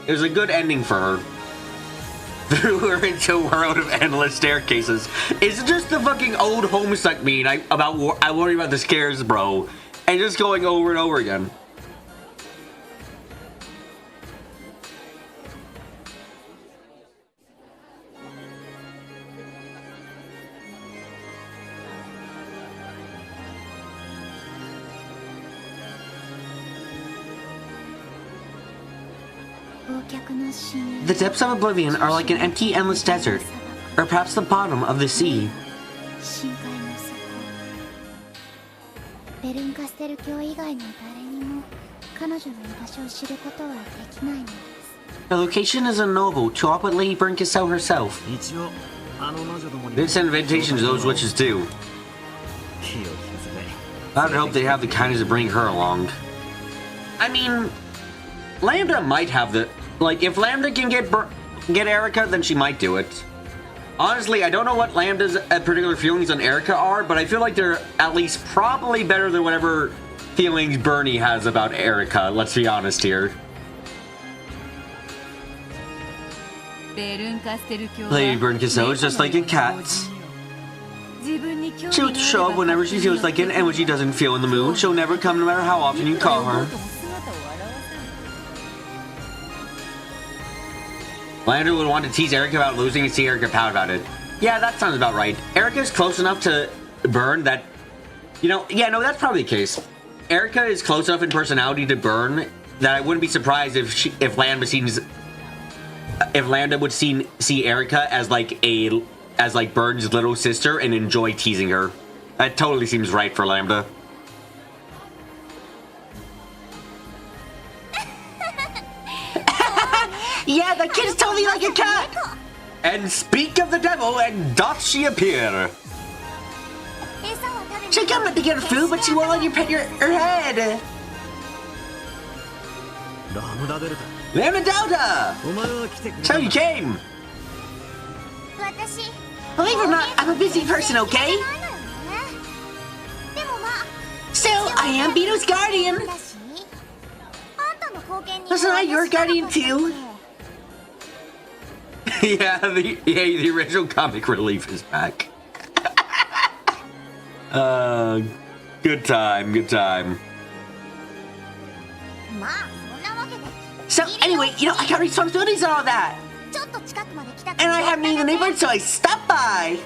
It was a good ending for her. Threw her into a world of endless staircases. It's just the fucking old Homestuck meme. I worry about the scares, bro. And just going over and over again. The depths of oblivion are like an empty, endless desert, or perhaps the bottom of the sea. The location is unknowable to all but Lady Burncassel herself. This invitation to those witches too. I would hope they have the kindness to bring her along. I mean, Lambda might have the... Like, if Lambda can get Erica, then she might do it. Honestly, I don't know what Lambda's particular feelings on Erica are, but I feel like they're at least probably better than whatever feelings Bernie has about Erica. Let's be honest here. Lady Burncassel is just like a cat. She'll show up whenever she feels like it, and when she doesn't feel in the mood, she'll never come no matter how often you call her. Lambda would want to tease Erica about losing and see Erica pout about it. Yeah, that sounds about right. Erica's close enough to Burn that You know, yeah, no, that's probably the case. Erica is close enough in personality to Burn that I wouldn't be surprised if Lambda would see Erica as like Burn's little sister and enjoy teasing her. That totally seems right for Lambda. Yeah, the kid's totally like a cat! And speak of the devil, and doth she appear? She come to get her food, but she won't let you pet her head! Lambda Delta! So you came! Believe it or not, I'm a busy person, okay? Still, I am Beeto's guardian! Wasn't I your guardian too? Yeah, the original comic relief is back. Good time, good time. So anyway, you know, I got responsibilities and all that. And I haven't been in the neighborhood, so I stopped by.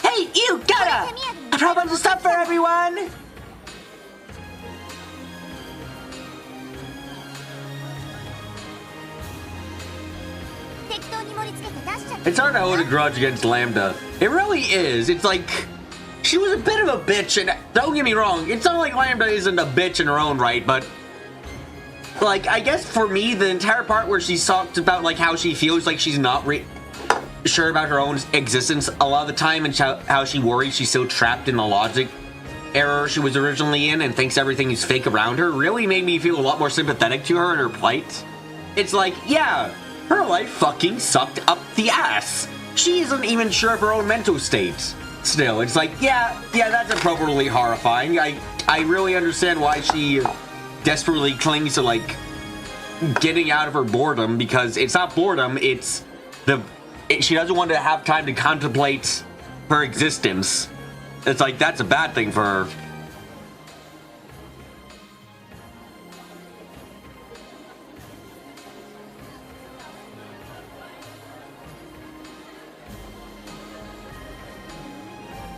Hey, you gotta! I brought a bunch of stuff for everyone! It's hard to hold a grudge against Lambda. It really is. It's like, she was a bit of a bitch, and don't get me wrong, it's not like Lambda isn't a bitch in her own right, but like, I guess for me, the entire part where she talked about like how she feels like she's not sure about her own existence a lot of the time, and how she worries she's so trapped in the logic error she was originally in and thinks everything is fake around her, really made me feel a lot more sympathetic to her and her plight. It's like, yeah, her life fucking sucked up the ass. She isn't even sure of her own mental state. Still, it's like, yeah, that's appropriately horrifying. I really understand why she desperately clings to like getting out of her boredom, because it's not boredom, it's she doesn't want to have time to contemplate her existence. It's like, that's a bad thing for her.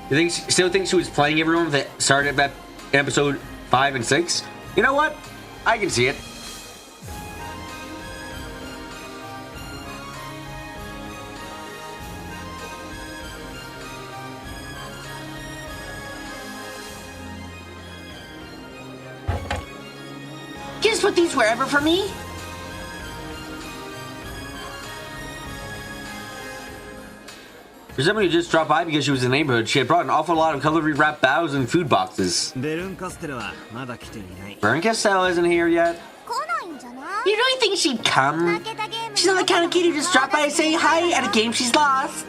You still think she was playing everyone that started at episode 5 and 6? You know what? I can see it. Just put these wherever for me. For someone who just dropped by because she was in the neighborhood, she had brought an awful lot of colorfully wrapped bows and food boxes. Bern Castell isn't here yet. You really think she'd come? She's not the kind of kid who just dropped by and say hi at a game she's lost.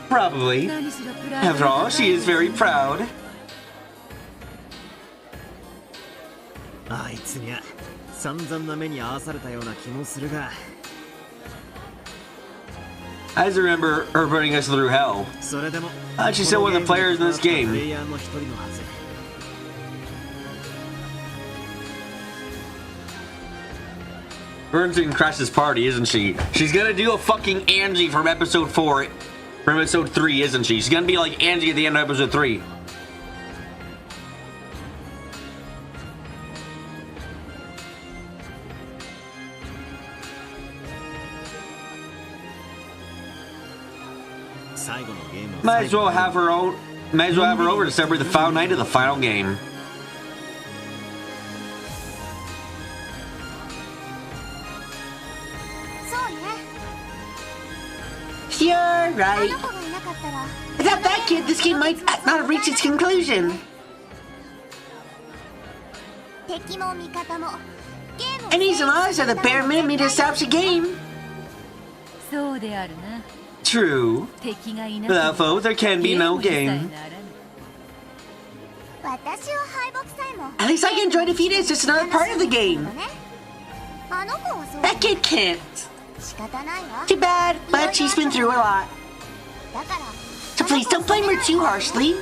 Probably. After all, she is very proud. I just remember her putting us through hell. She's still one of the players in this game. Burn's gonna crash this party, isn't she? She's gonna do a fucking Angie from episode 4. From episode 3, isn't she? She's gonna be like Angie at the end of episode 3. Might as well have her over to celebrate the final night of the final game. You're right. Without that kid, this game might not have reached its conclusion. Enemies and allies are the bare minimum to establish a game. True. Without foes, there can be no game. At least I can enjoy defeat. It's just another part of the game. That kid can't. Too bad, but she's been through a lot. So please don't blame her too harshly.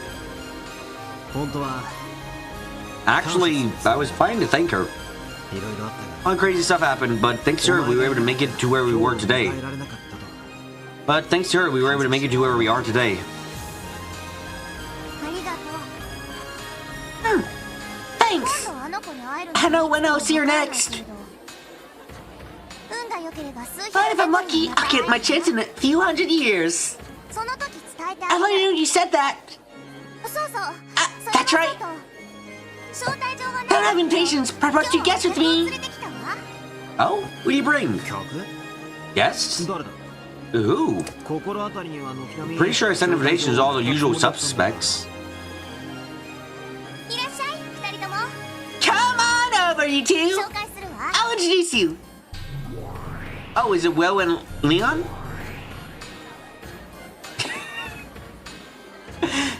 Actually, I was planning to thank her. A lot of crazy stuff happened, but thanks to her, we were able to make it to where we were today. Thanks. I know when I'll see her next. But if I'm lucky, I'll get my chance in a few hundred years. I let you know you said that. That's right. I don't have impatience. Perhaps you guess with me. Oh, what do you bring? Guests? Ooh. Pretty sure I sent invitations to all the usual suspects. Come on over, you two. I'll introduce you. Oh, is it Will and Leon?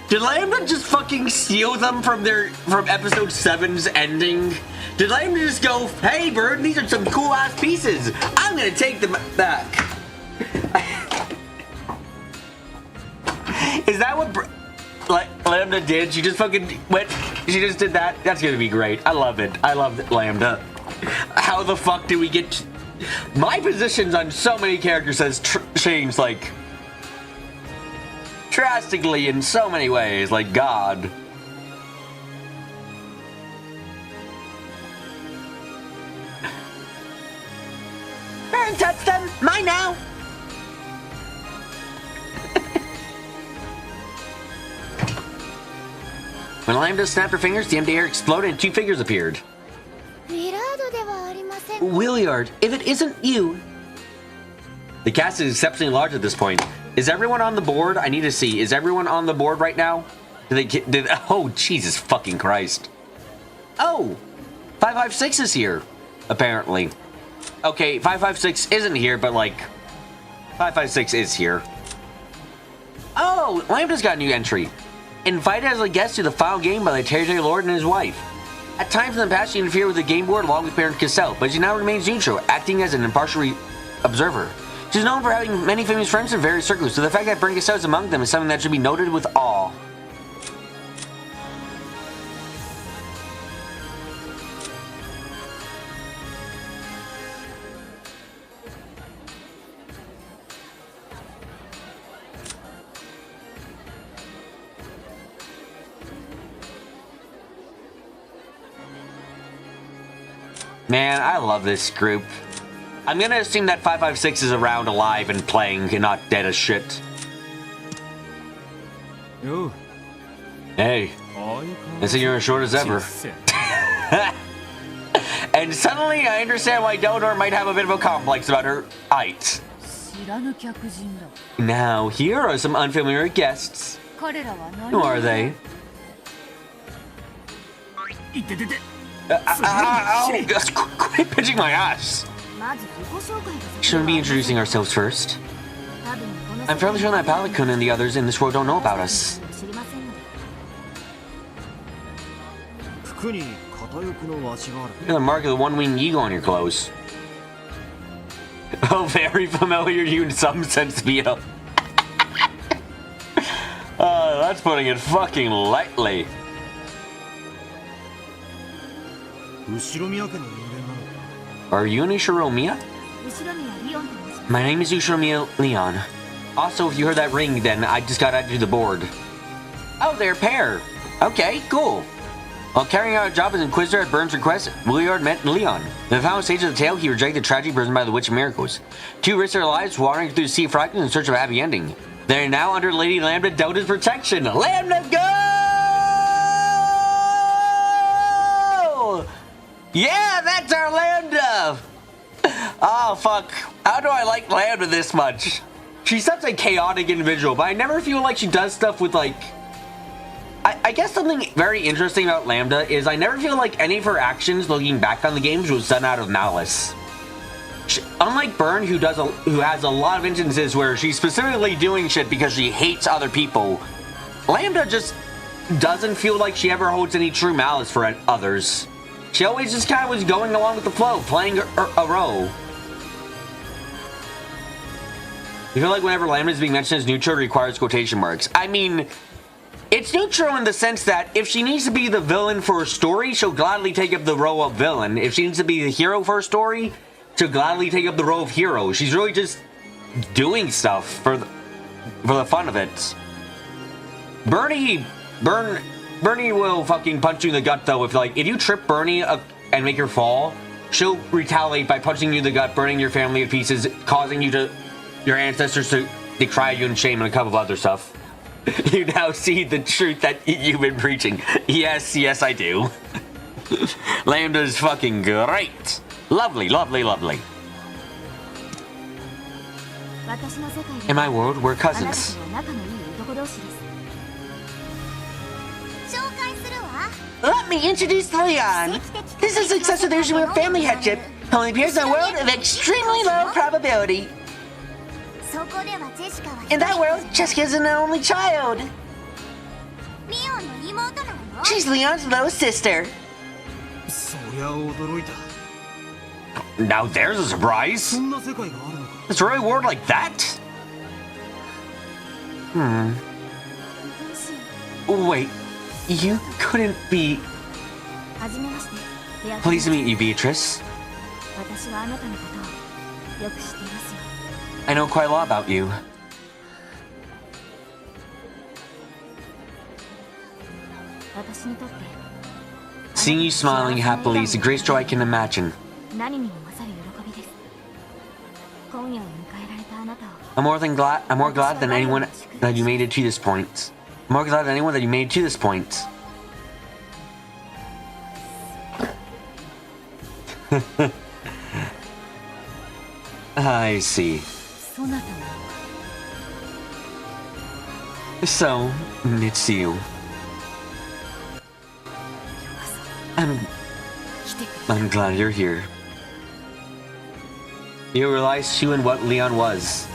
Did Lambda just fucking steal them from episode 7's ending? Did Lambda just go, hey Bird, these are some cool ass pieces. I'm gonna take them back. Is that what Lambda did? She just fucking went, she just did that? That's gonna be great. I love it. I love Lambda. How the fuck did we get... My positions on so many characters has changed, like... drastically in so many ways, like God. Don't touch them! Mine now! When Lambda snapped her fingers, the empty air exploded and 2 figures appeared. Williard, if it isn't you... The cast is exceptionally large at this point. Is everyone on the board? I need to see. Is everyone on the board right now? Oh, Jesus fucking Christ. Oh! 556 is here, apparently. Okay, 556 isn't here, but like... 556 is here. Oh! Lambda's got a new entry. Invited as a guest to the final game by the Territory Lord and his wife. At times in the past, she interfered with the game board along with Baron Cassell, but she now remains neutral, acting as an impartial observer. She's known for having many famous friends in various circles, so the fact that Baron Cassell is among them is something that should be noted with awe. Man, I love this group. I'm gonna assume that 556 is around alive and playing and not dead as shit. Yo. Hey. I see you're as short as ever. And suddenly I understand why Delador might have a bit of a complex about her height. Now, here are some unfamiliar guests. Who are they? Quit pitching my ass! Shouldn't we be introducing ourselves first? I'm fairly sure that Palikun and the others in this world don't know about us. You're the mark of the one-winged eagle on your clothes. Oh, very familiar to you in some sense, Vito. That's putting it fucking lightly. Are you an Ushiromiya? My name is Ushiromiya Leon. Also, if you heard that ring, then I just got added to the board. Oh, they're a pair. Okay, cool. While carrying out a job as Inquisitor at Byrne's request, Williard met Leon. In the final stage of the tale, he rejected the tragedy presented by the Witch of Miracles. 2 risked their lives wandering through the Sea of Fragments in search of a happy ending. They are now under Lady Lambda Delta's protection. Lambda, go! Yeah, that's our Lambda! Oh, fuck. How do I like Lambda this much? She's such a chaotic individual, but I never feel like she does stuff with, like... I guess something very interesting about Lambda is I never feel like any of her actions, looking back on the games, was done out of malice. Unlike Byrne, who has a lot of instances where she's specifically doing shit because she hates other people, Lambda just doesn't feel like she ever holds any true malice for others. She always just kind of was going along with the flow, playing a role. I feel like whenever Lambda is being mentioned as neutral, it requires quotation marks. I mean, it's neutral in the sense that if she needs to be the villain for a story, she'll gladly take up the role of villain. If she needs to be the hero for a story, she'll gladly take up the role of hero. She's really just doing stuff for the fun of it. Bernie will fucking punch you in the gut though. If you trip Bernie and make her fall, she'll retaliate by punching you in the gut, burning your family to pieces, causing your ancestors to decry you in shame, and a couple of other stuff. You now see the truth that you've been preaching. Yes, I do. Lambda's fucking great. Lovely. In my world, we're cousins. Let me introduce Leon. This is a successor to the usual family headship. Only appears in a world of extremely low probability. In that world, Jessica's an only child. She's Leon's little sister. Now there's a surprise. Is there really a world like that? Wait, you couldn't be... Pleased to meet you, Beatrice. I know quite a lot about you. Seeing you smiling happily is the greatest joy I can imagine. I'm more glad than anyone that you made it to this point. I'm more glad than anyone that you made it to this point. I see. So, it's you. I'm glad you're here. You realized who and what Leon was.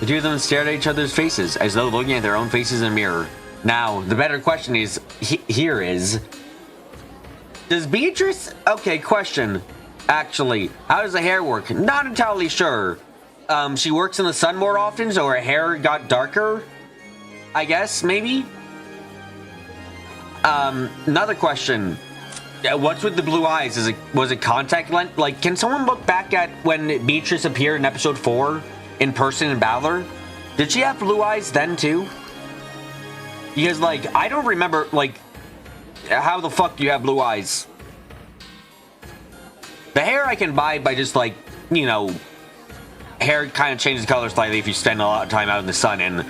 The two of them stared at each other's faces, as though looking at their own faces in a mirror. Now, the better question is, here is... Does Beatrice... Okay, question. Actually, how does the hair work? Not entirely sure. She works in the sun more often, so her hair got darker? I guess, maybe? Another question. What's with the blue eyes? Was it contact lens? Like, can someone look back at when Beatrice appeared in episode 4 in person in Valor? Did she have blue eyes then too? Because, like, I don't remember, like, how the fuck do you have blue eyes? The hair I can buy by just, like, you know, hair kind of changes color slightly if you spend a lot of time out in the sun, and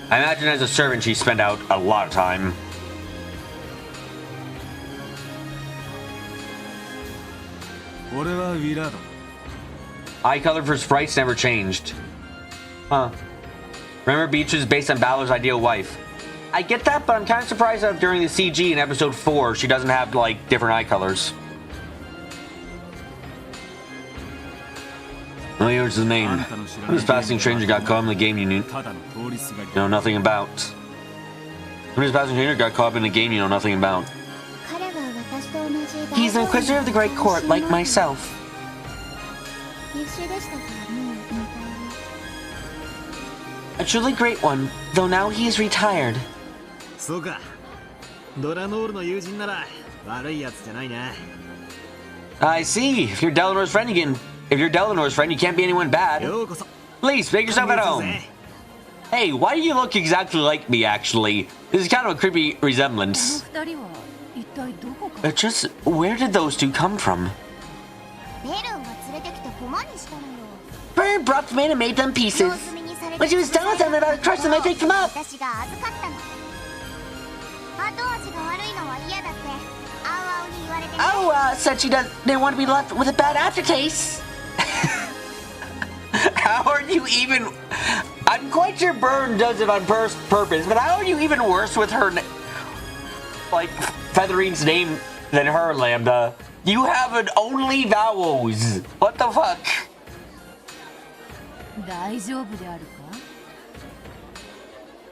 I imagine as a servant she spent out a lot of time. Eye color for sprites never changed. Huh. Remember, Beatrice is based on Balor's ideal wife. I get that, but I'm kind of surprised that during the CG in episode 4, she doesn't have, like, different eye colors. Oh, here's the name. This passing stranger got caught in the game you know nothing about. This passing stranger got caught in a game you know nothing about. He's an inquisitor of the Great Court, like myself. A truly great one, though now he is retired. I see. If you're Delanor's friend, you can't be anyone bad. Please, make yourself at home. Hey, why do you look exactly like me, actually? This is kind of a creepy resemblance. Just, where did those two come from? Bird brought them in and made them pieces. When she was done with them, about to crush them, I picked them up. Said she didn't want to be left with a bad aftertaste. How are you even... I'm quite sure Byrne does it on purpose, but how are you even worse with her... like, Featherine's name than her, Lambda? You have an only vowels. What the fuck?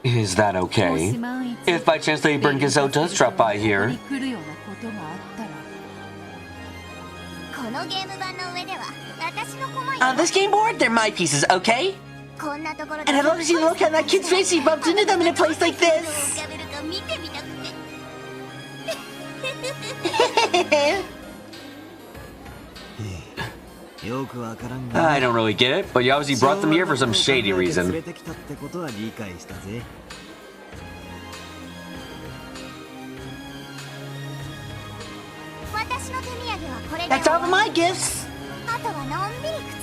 Is that okay? If by chance Lady Byrne Gazelle does drop by here... On this game board, they're my pieces, okay? And I'd love to see the look on that kid's face he bumped into them in a place like this. I don't really get it, but you obviously brought them here for some shady reason. That's all of my gifts.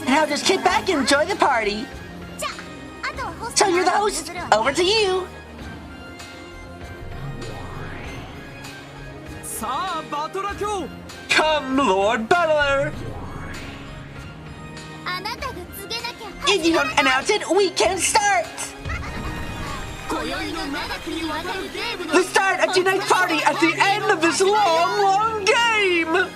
And I'll just kick back and enjoy the party. So you're the host. Over to you. Come, Lord Battler. If you don't announce it, we can start. The start of tonight's party at the end of this long, long game.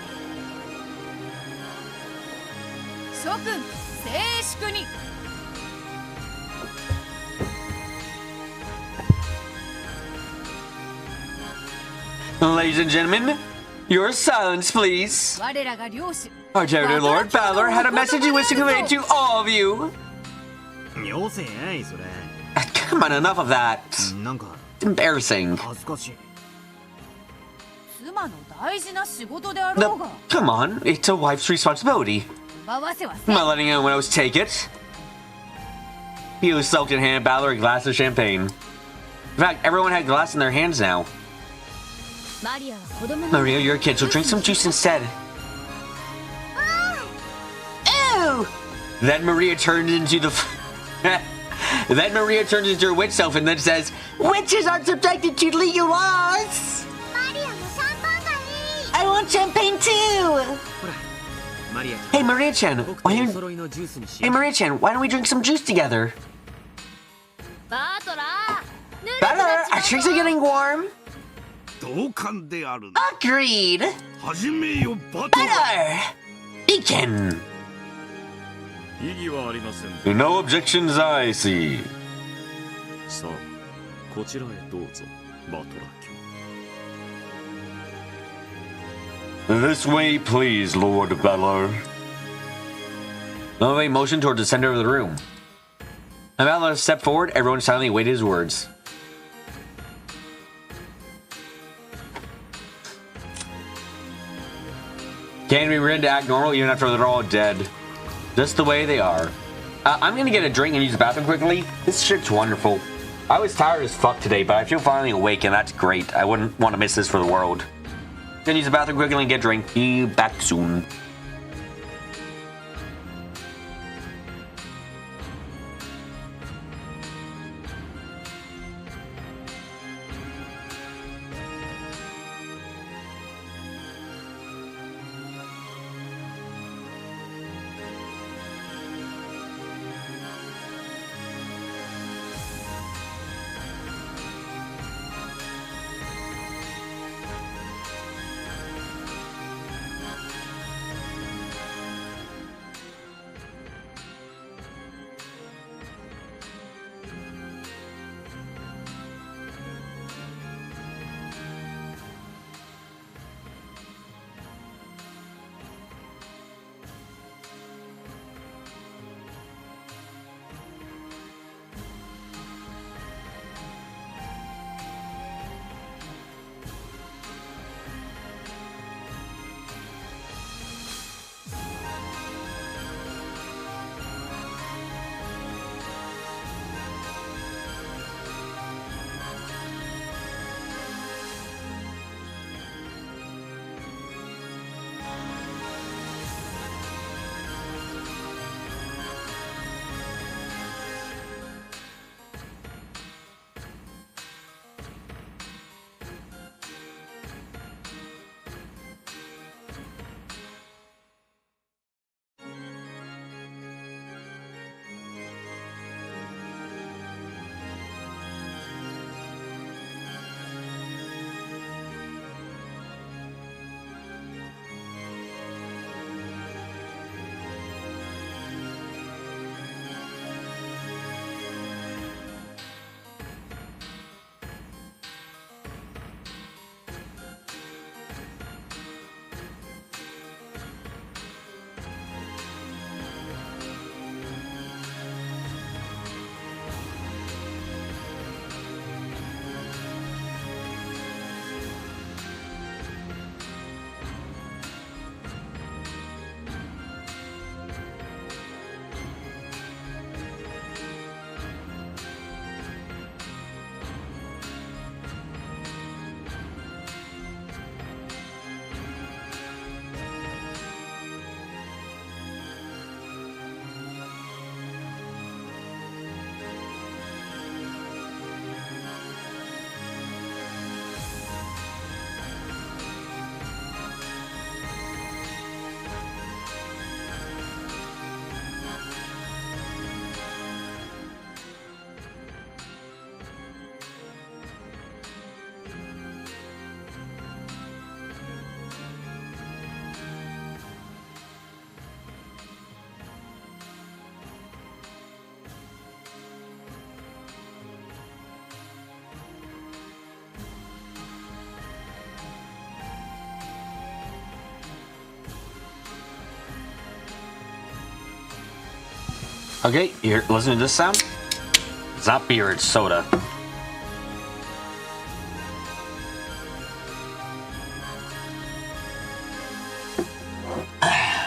Ladies and gentlemen, your silence, please. Our dear Lord Battler had a message he wished to convey to all of you. Come on, enough of that. It's embarrassing. Come on, it's a wife's responsibility. I'm not letting anyone else take it. He was soaked in hand Battler a glass of champagne. In fact, everyone had a glass in their hands now. Maria, you're a kid, so drink some juice instead. Ew! Then Maria turned into the... Then Maria turns into her witch self and then says, "Witches aren't subjected to legal laws! I want champagne too!" Hey Maria-chan, why don't we drink some juice together? Battler, our drinks are getting warm. Agreed. Battler! Begin. No objections I see. This way, please, Lord Battler. Nove motioned toward the center of the room. And Battler stepped forward, everyone silently waited his words. Can't be written to act normal even after they're all dead. Just the way they are. I'm gonna get a drink and use the bathroom quickly. This shit's wonderful. I was tired as fuck today, but I feel finally awake and that's great. I wouldn't want to miss this for the world. Gonna use the bathroom quickly and get a drink. Be back soon. Okay, here, listen to this sound. It's not beer, it's soda.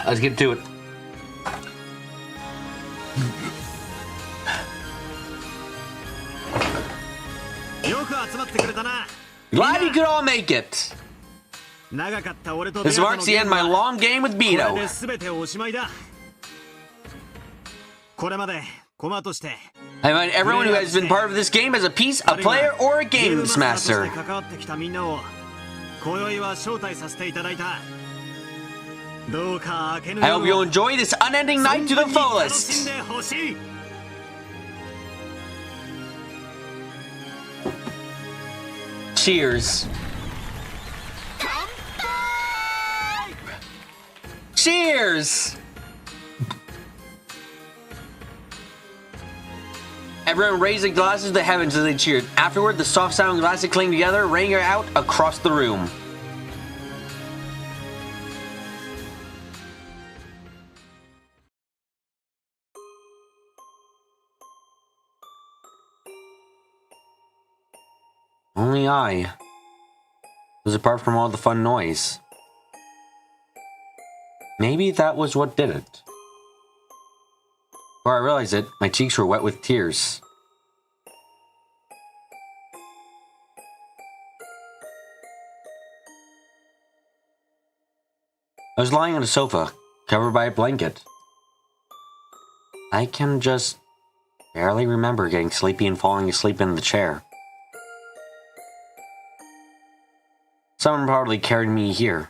Let's get to it. Glad you could all make it. This marks the end of my long game with Beto. I invite everyone who has been part of this game as a piece, a player, or a games master. I hope you'll enjoy this unending night to the fullest. Cheers. Cheers! Everyone raised their glasses to the heavens as they cheered. Afterward, the soft sound glasses clanged together, ringing out across the room. Only I was apart from all the fun noise. Maybe that was what did it. Before I realized it, my cheeks were wet with tears. I was lying on a sofa, covered by a blanket. I can just barely remember getting sleepy and falling asleep in the chair. Someone probably carried me here.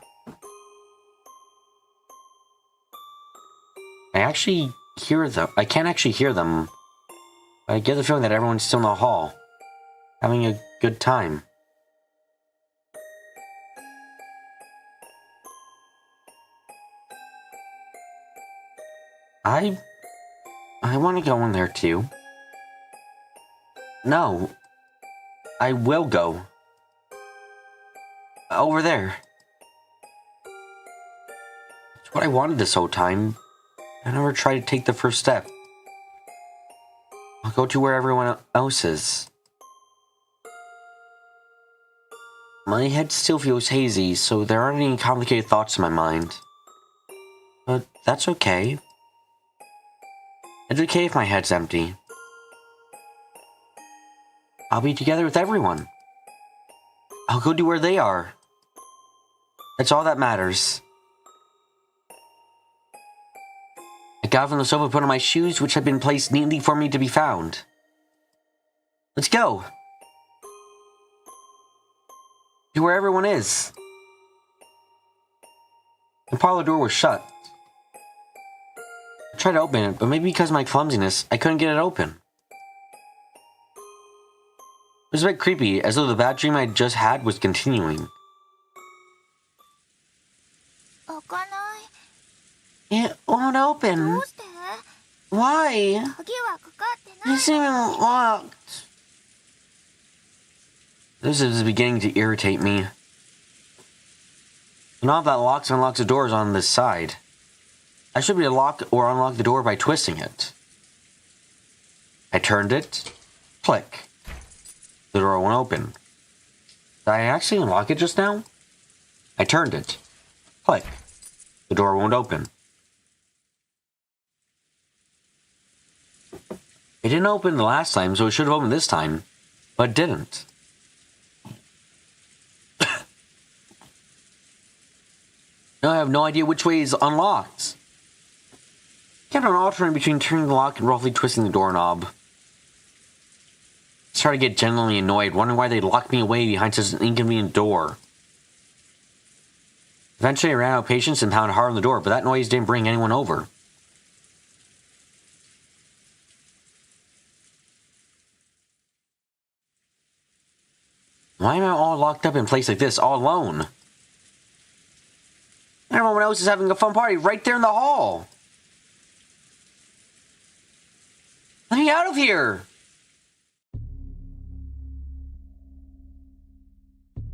I can't actually hear them. But I get the feeling that everyone's still in the hall, having a good time. I want to go in there too. No, I will go. Over there. It's what I wanted this whole time. I never tried to take the first step. I'll go to where everyone else is. My head still feels hazy, so there aren't any complicated thoughts in my mind. But that's okay. It's okay if my head's empty. I'll be together with everyone. I'll go to where they are. That's all that matters. I got up from the sofa and put on my shoes, which had been placed neatly for me to be found. Let's go. To where everyone is. The parlor door was shut. I tried to open it, but maybe because of my clumsiness, I couldn't get it open. It was a bit creepy, as though the bad dream I just had was continuing. It won't open. Why? It's even locked. This is beginning to irritate me. The knob that locks and unlocks the door is on this side. I should be able to lock or unlock the door by twisting it. I turned it. Click. The door won't open. Did I actually unlock it just now? I turned it. Click. The door won't open. It didn't open the last time, so it should have opened this time, but it didn't. Now I have no idea which way is unlocked. I kept on alternating between turning the lock and roughly twisting the doorknob. I started to get genuinely annoyed, wondering why they locked me away behind such an inconvenient door. Eventually I ran out of patience and pounded hard on the door, but that noise didn't bring anyone over. Why am I all locked up in a place like this, all alone? Everyone else is having a fun party right there in the hall. Let me out of here!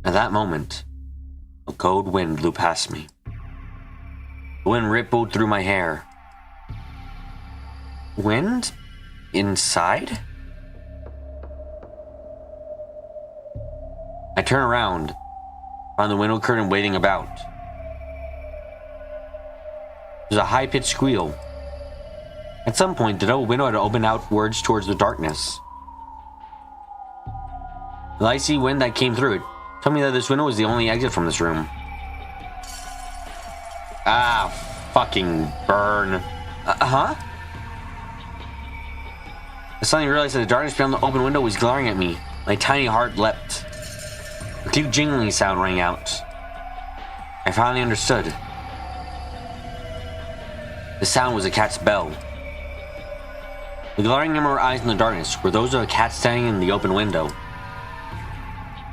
At that moment, a cold wind blew past me. The wind rippled through my hair. wind inside? I turn around, find the window curtain waiting about. There's a high-pitched squeal. At some point, the double window had opened outwards towards the darkness. The icy wind that came through it told me that this window was the only exit from this room. Ah, fucking burn. Huh? I suddenly realized that the darkness beyond the open window was glaring at me. My tiny heart leapt. A cute jingling sound rang out. I finally understood. The sound was a cat's bell. The glaring emerald eyes in the darkness were those of a cat standing in the open window.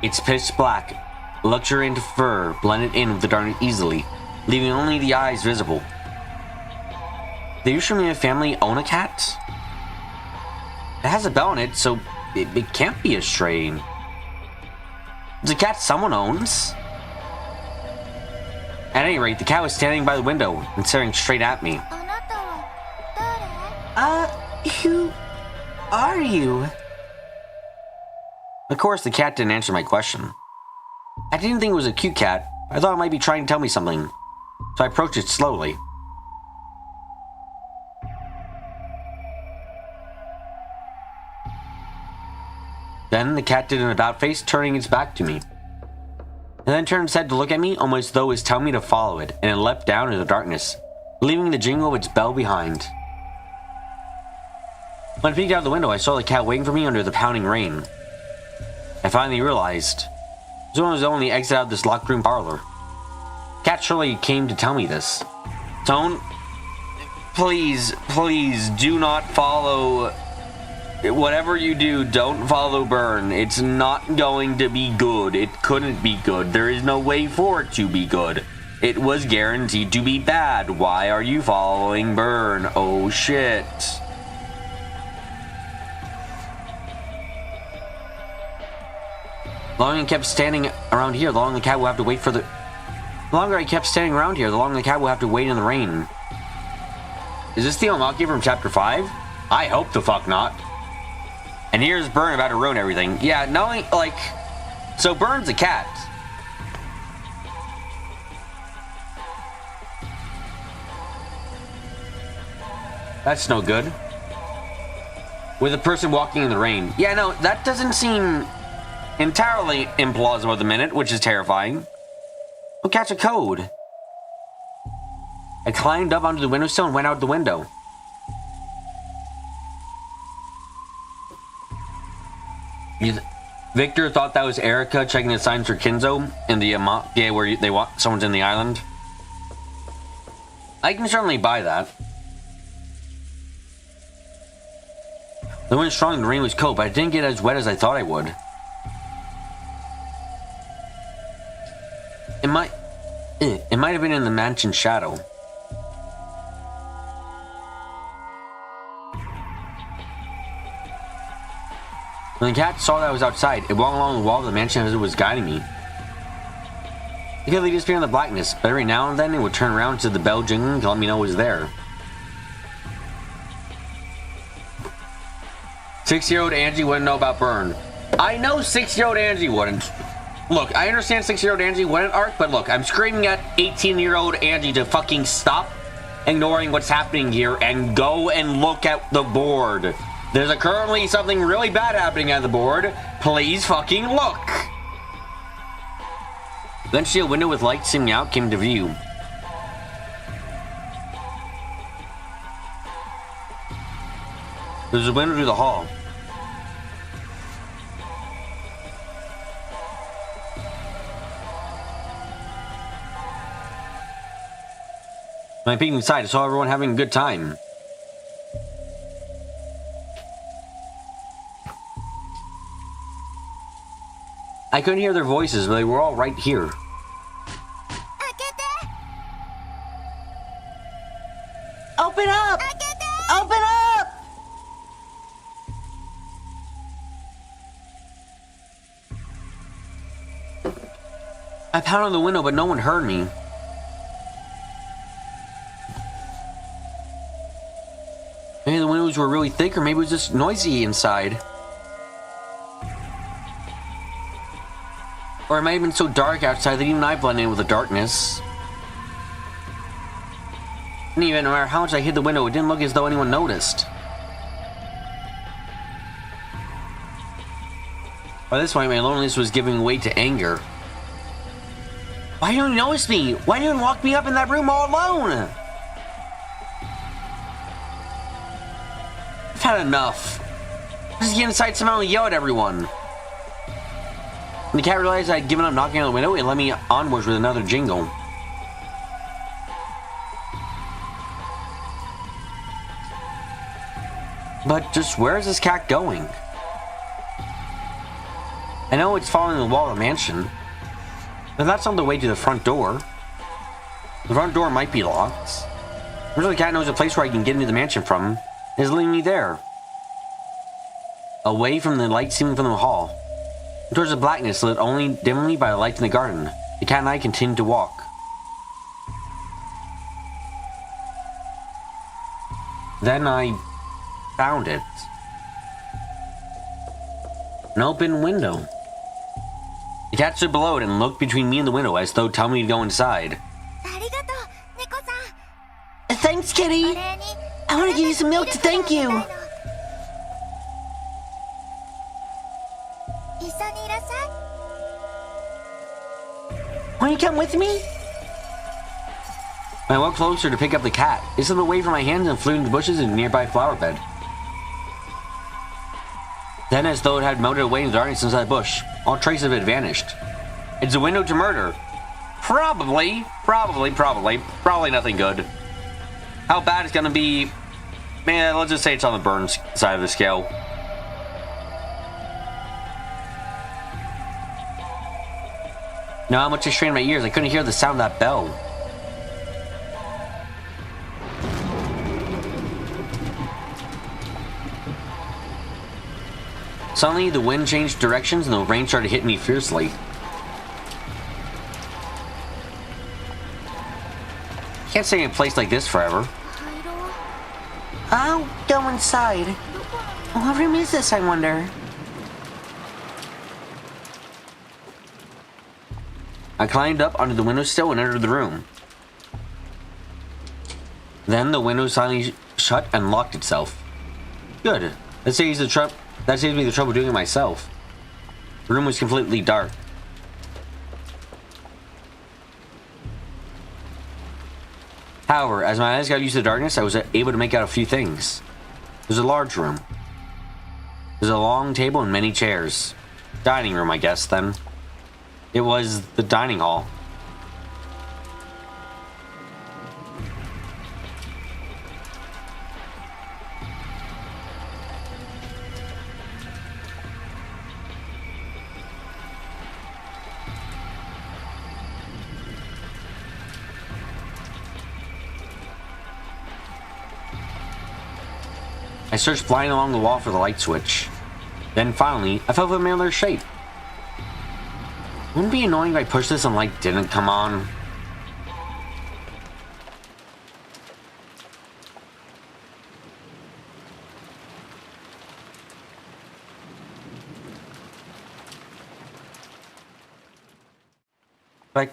Its pitch black, luxuriant fur blended in with the darkness easily, leaving only the eyes visible. Did Ushimi family own a cat? It has a bell on it, so it can't be a stray. It's a cat someone owns. At any rate, the cat was standing by the window and staring straight at me. Who are you? Of course, the cat didn't answer my question. I didn't think it was a cute cat. I thought it might be trying to tell me something. So I approached it slowly. Then the cat did an about face, turning its back to me. And then turned its head to look at me, almost as though it was telling me to follow it, and it leapt down into the darkness, leaving the jingle of its bell behind. When I peeked out the window, I saw the cat waiting for me under the pounding rain. I finally realized this one was the only exit out of this locked room parlor. Cat surely came to tell me this. Don't... Please do not follow... Whatever you do, don't follow Burn. It's not going to be good. It couldn't be good. There is no way for it to be good. It was guaranteed to be bad. Why are you following Burn? Oh shit. The longer I kept standing around here, the longer the cat will have to wait for the... The longer I kept standing around here, the longer the cat will have to wait in the rain. Is this the Omaki from Chapter 5? I hope the fuck not. And here's Burn about to ruin everything. Yeah, knowing, like... So Burn's a cat. That's no good. With a person walking in the rain. Yeah, no, that doesn't seem entirely implausible at the minute, which is terrifying. We'll catch a code. I climbed up onto the windowsill and went out the window. Victor thought that was Erica checking the signs for Kinzo in the where they want someone's in the island. I can certainly buy that. The wind was strong and the rain was cold, but I didn't get as wet as I thought I would. It might have been in the mansion's shadow. When the cat saw that I was outside, it walked along the wall of the mansion as it was guiding me. It could disappear in the blackness, but every now and then it would turn around to the bell jingling to let me know it was there. 6-year-old Angie wouldn't know about Burn. I know 6-year-old Angie wouldn't. Look, I understand 6-year-old Angie wouldn't arc, but look, I'm screaming at 18-year-old Angie to fucking stop ignoring what's happening here and go and look at the board. There's currently something really bad happening at the board. Please fucking look. Eventually, a window with light streaming out came to view. There's a window through the hall. When I peeked inside, I saw everyone having a good time. I couldn't hear their voices, but they were all right here. Open up! Open up! I pounded on the window, but no one heard me. Maybe the window windows were really thick, or maybe it was just noisy inside. Or it might have been so dark outside that even I blended in with the darkness. And even no matter how much I hid the window, it didn't look as though anyone noticed. By this point, my loneliness was giving way to anger. Why didn't you notice me? Why didn't you lock me up in that room all alone? I've had enough. Just get inside somehow and yell at everyone. When the cat realized I'd given up knocking on the window, it led me onwards with another jingle. But just where is this cat going? I know it's following the wall of the mansion, but that's not the way to the front door. The front door might be locked. Usually the cat knows a place where I can get into the mansion from, and is leading me there. Away from the light streaming from the hall, towards the blackness lit only dimly by the lights in the garden. The cat and I continued to walk. Then I found it. An open window. The cat stood below it and looked between me and the window as though telling me to go inside. Thanks, kitty! I want to give you some milk to thank you! Want you to come with me? I walked closer to pick up the cat. It slipped away from my hands and flew into the bushes in a nearby flower bed. Then, as though it had melted away in the darkness inside the bush, all trace of it vanished. It's a window to murder. Probably nothing good. How bad it's gonna be? Man, let's just say it's on the burn side of the scale. Now how much I strained my ears, I couldn't hear the sound of that bell. Suddenly, the wind changed directions and the rain started hitting me fiercely. Can't stay in a place like this forever. I'll go inside. What room is this, I wonder? I climbed up onto the windowsill and entered the room. Then the window suddenly shut and locked itself. Good. That saves me the trouble doing it myself. The room was completely dark. However, as my eyes got used to the darkness, I was able to make out a few things. It was a large room. There's a long table and many chairs. Dining room, I guess, then. It was the dining hall. I searched blindly along the wall for the light switch. Then finally, I felt a familiar shape. Wouldn't it be annoying if I pushed this and light didn't come on? Like...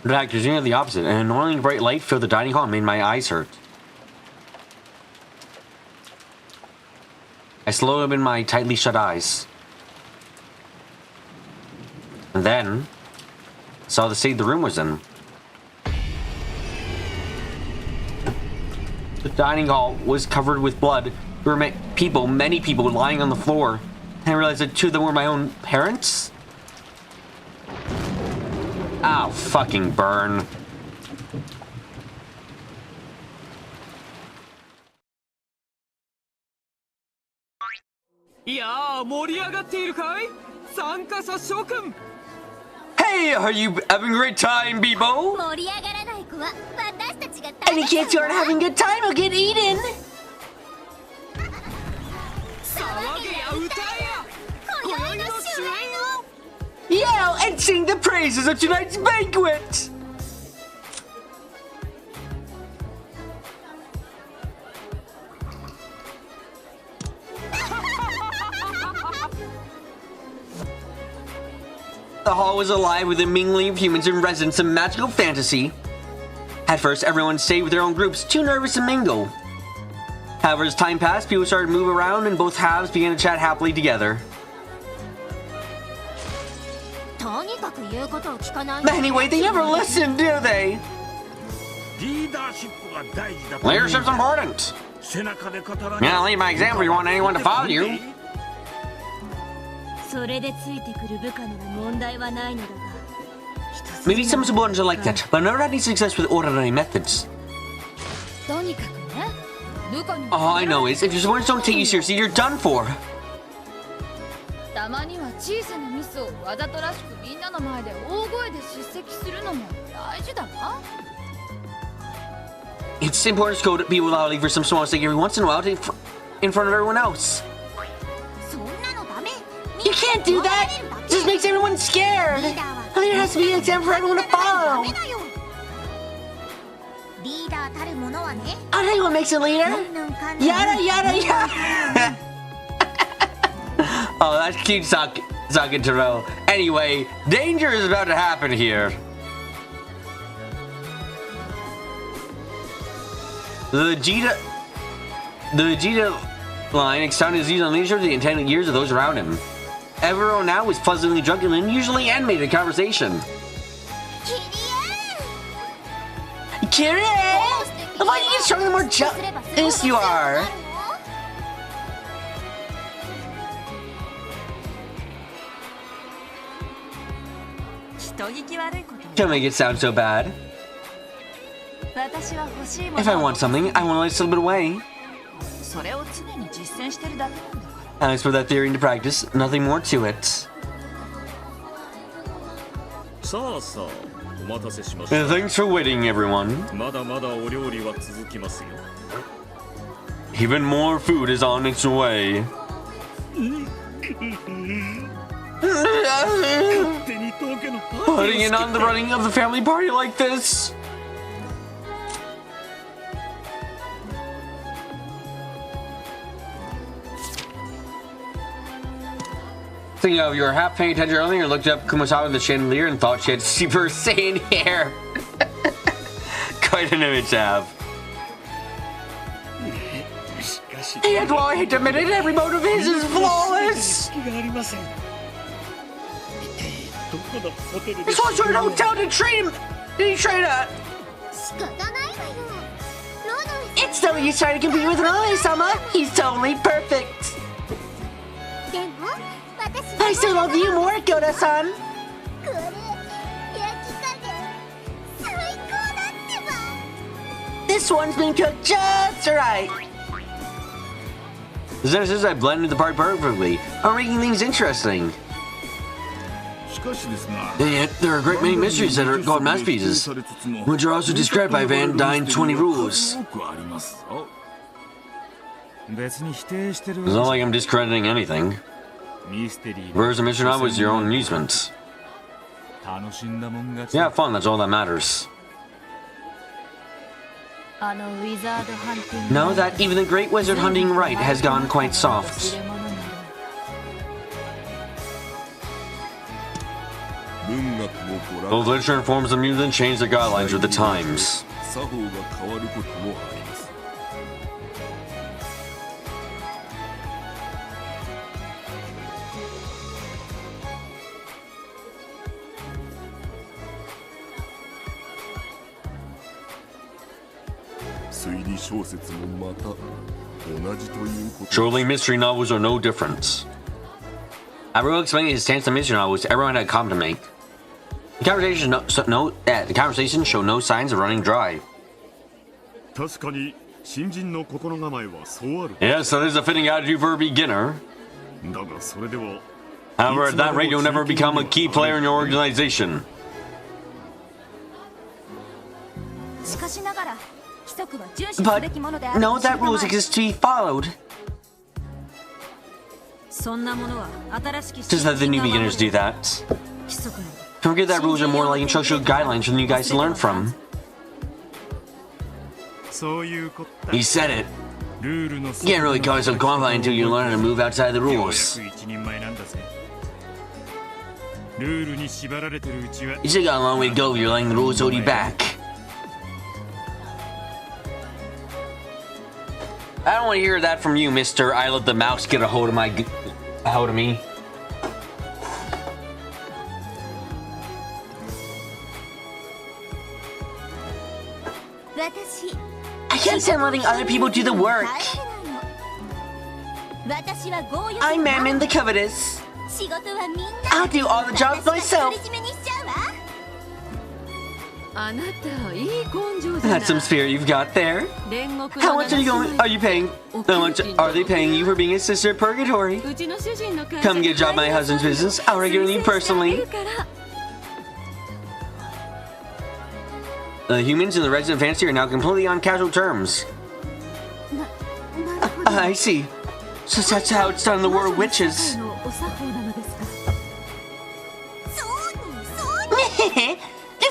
In fact, it was nearly the opposite. An annoyingly bright light filled the dining hall and made my eyes hurt. I slowly opened my tightly shut eyes. And then, saw the state the room was in. The dining hall was covered with blood. There were many people lying on the floor. And I realized that two of them were my own parents? Ow, fucking burn. Hey, are you having a great time, Bebo? Any kids who aren't having a good time will get eaten. Yell and sing the praise. praises of tonight's banquet! The hall was alive with the mingling of humans and residents of magical fantasy. At first, everyone stayed with their own groups, too nervous to mingle. However, as time passed, people started to move around and both halves began to chat happily together. But anyway, they never listen, do they? Leadership's important. Yeah, lead by example if you want anyone to follow you. Maybe some subordinates are like that, but I've never had any success with ordinary methods. All I know is, if your subordinates don't take you seriously, you're done for. It's important to go to people loudly for some small mistake every once in a while in front of everyone else. You can't do that! It just makes everyone scared! A leader has to be an example for everyone to follow! I'll tell you what makes a leader! Yada yada yada! Oh, that's cute Sakataro. Anyway, danger is about to happen here. The Vegeta line extended his views on leadership to the intended years of those around him. Everyone now was pleasantly drunk and unusually animated conversation. Kirie! Why do you get stronger the more jealous you are? Don't make it sound so bad. If I want something, I want to let it slip it away. And I put that theory into practice, nothing more to it. Thanks for waiting, everyone. Even more food is on its way. Putting in on the running of the family party like this? Thinking of, you were half paying attention earlier and looked up Kumasawa in the chandelier and thought she had Super Saiyan hair. Quite an image to have. And while I hate to admit it, every mode of his is flawless! This was your hotel to treat him! Did he train her? It's no use trying to compete with Raleigh-sama! He's totally perfect! I still love you more, Goda-san! This one's been cooked just right! Zen says I blended the part perfectly. I'm making things interesting. And yet, there are a great many mysteries that are called masterpieces, which are also described by Van Dyne's 20 rules. It's not like I'm discrediting anything. Whereas a mission was your own amusement. Yeah, fun, that's all that matters. Know that even the great wizard hunting rite has gone quite soft. Both literature and forms of music change the guidelines with the times. Surely mystery novels are no different. Everyone explaining his stance on mystery novels, everyone had a comment to make. The conversation showed no signs of running dry. Yes, that is a fitting attitude for a beginner. However, at that rate, you'll never become a key player in your organization. But know that rules exist to be followed. Just let the new beginners do that. Don't forget that rules are more like instructional guidelines for you guys to learn from. He said it. You can't really call yourself qualified until you learn how to move outside the rules. You still got a long way to go if you're letting the rules hold you back. I don't want to hear that from you, mister. I let the mouse get a hold of me. I can't stand letting other people do the work. I'm Mammon the Covetous. I'll do all the jobs myself. That's some spirit you've got there. How much are you paying? How much are they paying you for being a sister of purgatory? Come get a job in my husband's business. I'll regulate you personally. The humans and the resident fantasy are now completely on casual terms. I see. So that's how it's done in the world of witches. You've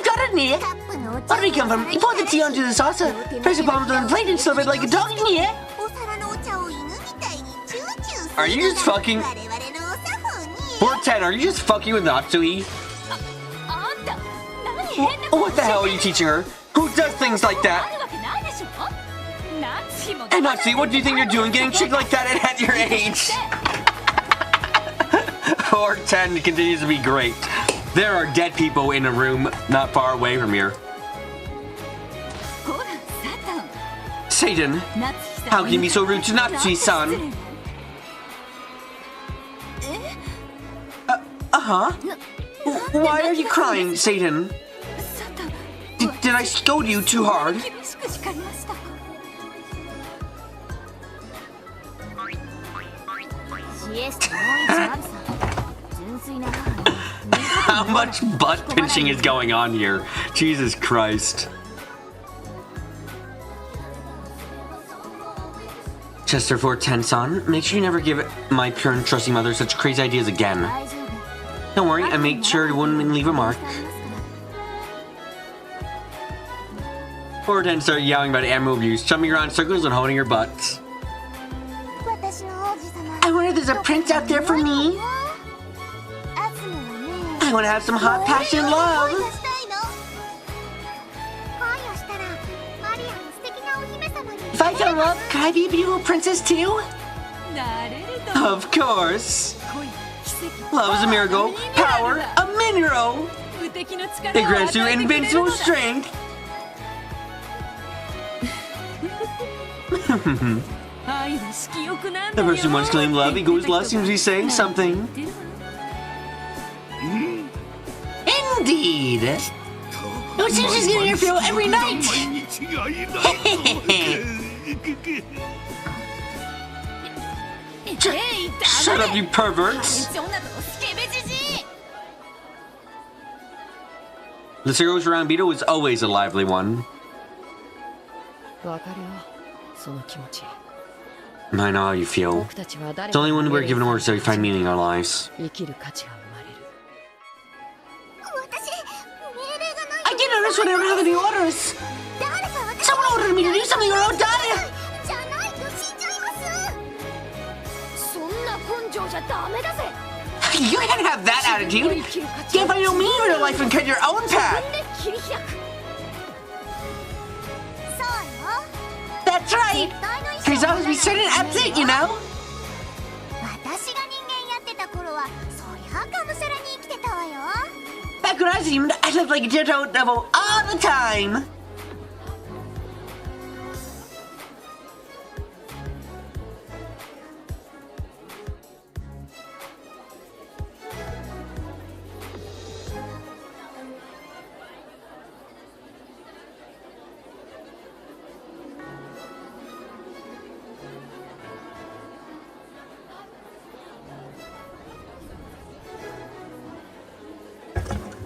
got it, Nia. Where did you come from? You pour the tea onto the saucer, press the bottom on the plate and serve it like a dog, Nia. Are you just fucking... 410, are you just fucking with Natsui? What the hell are you teaching her? Who does things like that? And Natsui, what do you think you're doing getting tricked like that at your age? 410 continues to be great. There are dead people in a room not far away from here. Satan, how can you be so rude to Natsui-san? Why are you crying, Satan? Did I scold you too hard? How much butt pinching is going on here? Jesus Christ. Chester 410-san, make sure you never give my pure and trusting mother such crazy ideas again. Don't worry, I made sure it wouldn't leave a mark. 410 started yelling about animal abuse, jumping around in circles and holding her butts. I wonder if there's a prince out there for me. I want to have some hot passion love. If I fell in love, could I be a beautiful princess too? Of course. Love is a miracle, power, a mineral. It grants you invincible strength. The person who wants to claim love equals love seems to be saying something. Indeed! It seems she's getting her fill every night! Shut up, you perverts! The circles around Beetle is always a lively one. I know how you feel. It's only when we're given orders that we find meaning in our lives. I didn't notice when I don't have any orders. Someone ordered me to do something or I'll die. You can't have that attitude. Can't find no meaning in your life and cut your own path. That's right. There's always be certain absent, you know? Back when I was human, I lived like a tear-toed devil all the time.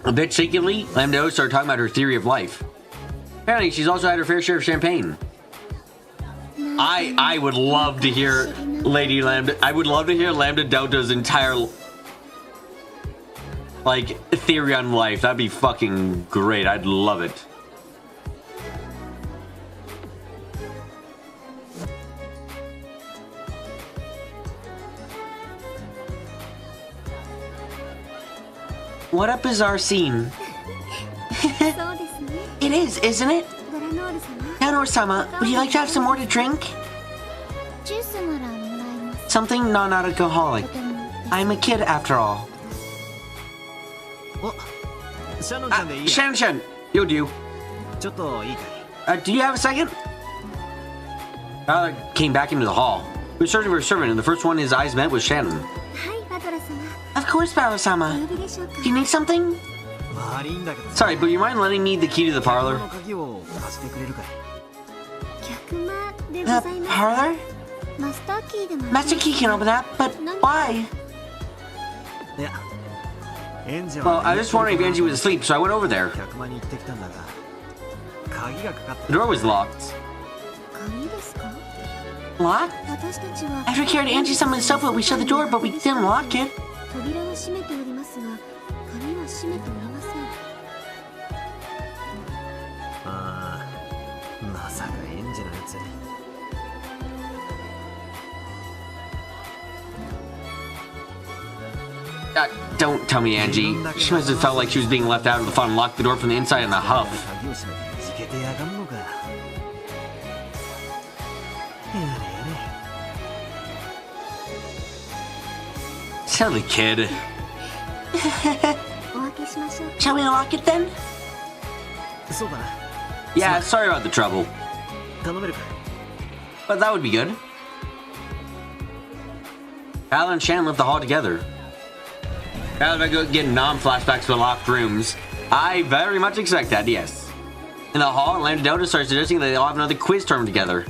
A bit shakily, Lambda started talking about her theory of life. Apparently, she's also had her fair share of champagne. I would love to hear Lady Lambda. I would love to hear Lambda Delta's entire. like, theory on life. That'd be fucking great. I'd love it. What a bizarre scene. It is, isn't it? Nanor-sama, would you like to have some more to drink? Something non-alcoholic. I'm a kid after all. Shannon, you'll do. Do you have a second? Came back into the hall. We were searching for a servant, and the first one his eyes met was Shannon. Of course, Baro-sama. Do you need something? Sorry, but you mind lending me the key to the parlor? The parlor? Master Key can open that, but why? Well, I was just wondering if Angie was asleep, so I went over there. The door was locked. Locked? After we carried Angie-sama's sofa, we shut the door, but we didn't lock it. Don't tell me, Angie. She must have felt like she was being left out of the fun and locked the door from the inside in a huff. Silly kid. Shall we lock it then? Yeah, sorry about the trouble. But that would be good. Al and Shan left the hall together. Now if I go get non-flashbacks to locked rooms, I very much expect that, yes. In the hall, Lambda Delta starts suggesting that they'll have another quiz term together.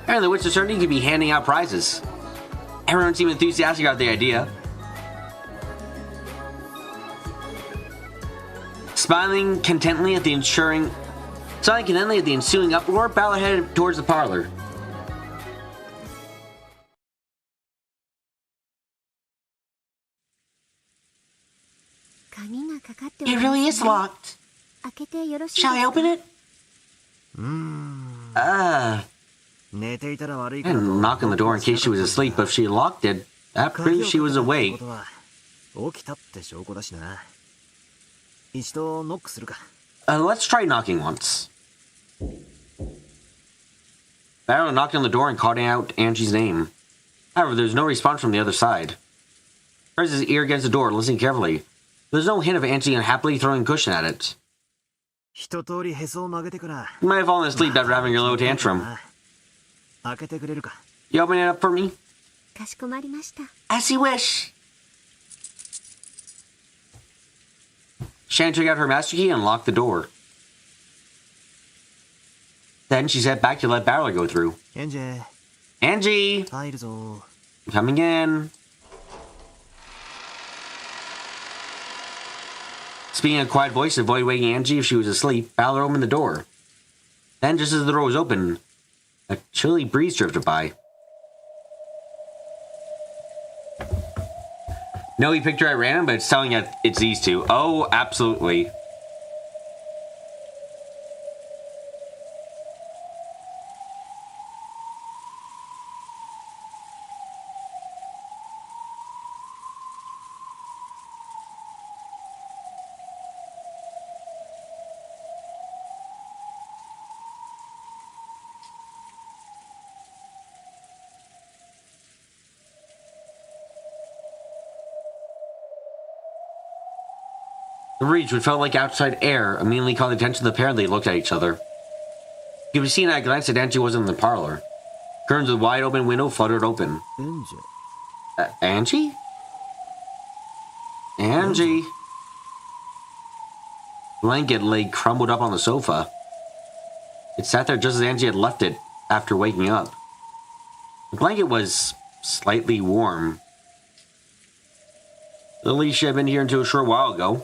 And the Witch of Certainty could be handing out prizes. Everyone seemed enthusiastic about the idea. Smiling contentedly at the ensuing uproar, Ballard headed towards the parlor. It really is locked. Shall I open it? I didn't knock on the door in case she was asleep, but if she locked it, that proves she was awake. Let's try knocking once. Barrow knocked on the door and called out Angie's name. However, there was no response from the other side. He pressed his ear against the door, listening carefully. There was no hint of Angie unhappily throwing a cushion at it. You might have fallen asleep after having your little tantrum. You open it up for me? As you wish. Shan took out her master key and locked the door. Then she sat back to let Barrel go through. Angie! Coming in. Speaking in a quiet voice to avoid waking Angie if she was asleep, Ballard opened the door. Then, just as the door was open, a chilly breeze drifted by. No, he picked her at random, but it's telling you it's these two. Oh, absolutely. The breeze, which felt like outside air, immediately caught the attention of the pair and they looked at each other. You could see in that glance that Angie wasn't in the parlor. Curtains with wide open window fluttered open. Angie? Angie? Blanket lay crumbled up on the sofa. It sat there just as Angie had left it after waking up. The blanket was slightly warm. At least she had been here until a short while ago.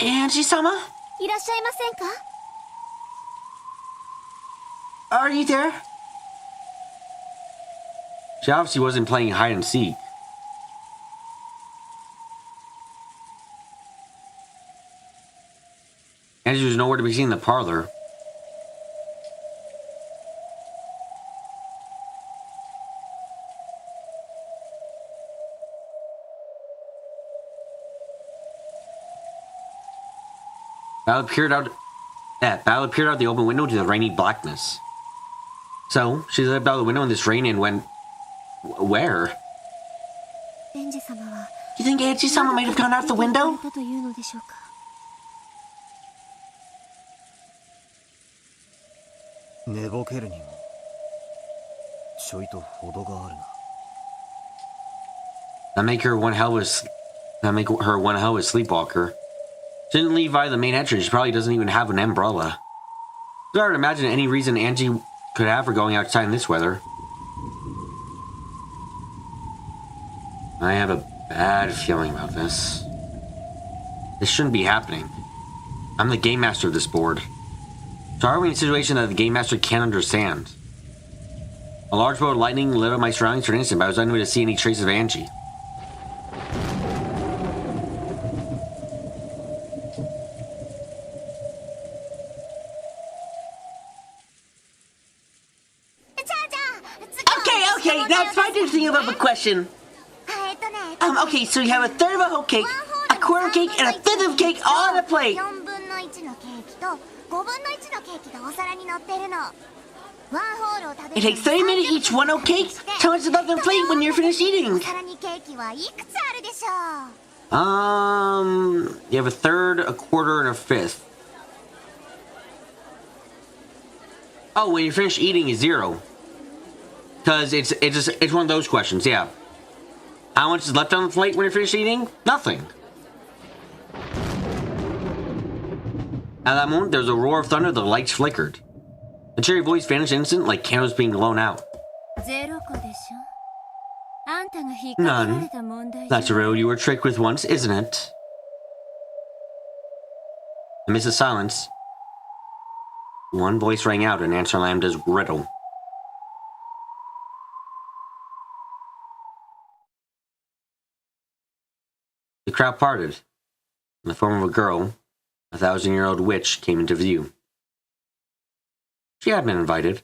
Angie-sama? いらっしゃいませんか？ Are you there? She obviously wasn't playing hide and seek. Angie was nowhere to be seen in the parlor. Val appeared out the open window to the rainy blackness. So, she stepped out the window in this rain and went... where? Do you think Angie-sama might have gone out the window? というのでしょうか。寝ぼけるにもちょいと程があるな。 That make her one hell of a sleepwalker. She didn't leave via the main entrance. She probably doesn't even have an umbrella. It's hard to imagine any reason Angie could have for going outside in this weather. I have a bad feeling about this. This shouldn't be happening. I'm the game master of this board. So are we in a situation that the game master can't understand? A large bolt of lightning lit up my surroundings for an instant, but I was unable to see any trace of Angie. Okay, that's fine to think about the question. Okay, so you have a third of a whole cake, a quarter cake, and a fifth of cake all on a plate. 4分の1のケーキと5分の1のケーキがお皿に乗ってるの。ワンホールを食べ It takes 30 minutes each one whole cake. Tell us about the plate when you're finished お eating. 皿にケーキはいくつあるでしょう？ You have a third, a quarter, and a fifth. Oh, when you finish eating is 0. Because it's one of those questions, yeah. How much is left on the plate when you're finished eating? Nothing. At that moment, there was a roar of thunder, the lights flickered. The cheery voice vanished in an instant like candles being blown out. 0個でしょ。あんたが引っ掛けられた問題じゃ。 That's a riddle you were tricked with once, isn't it? Amidst the silence, one voice rang out in answer to Lambda's riddle. The crowd parted. In the form of a girl, a 1,000-year-old witch came into view. She had been invited.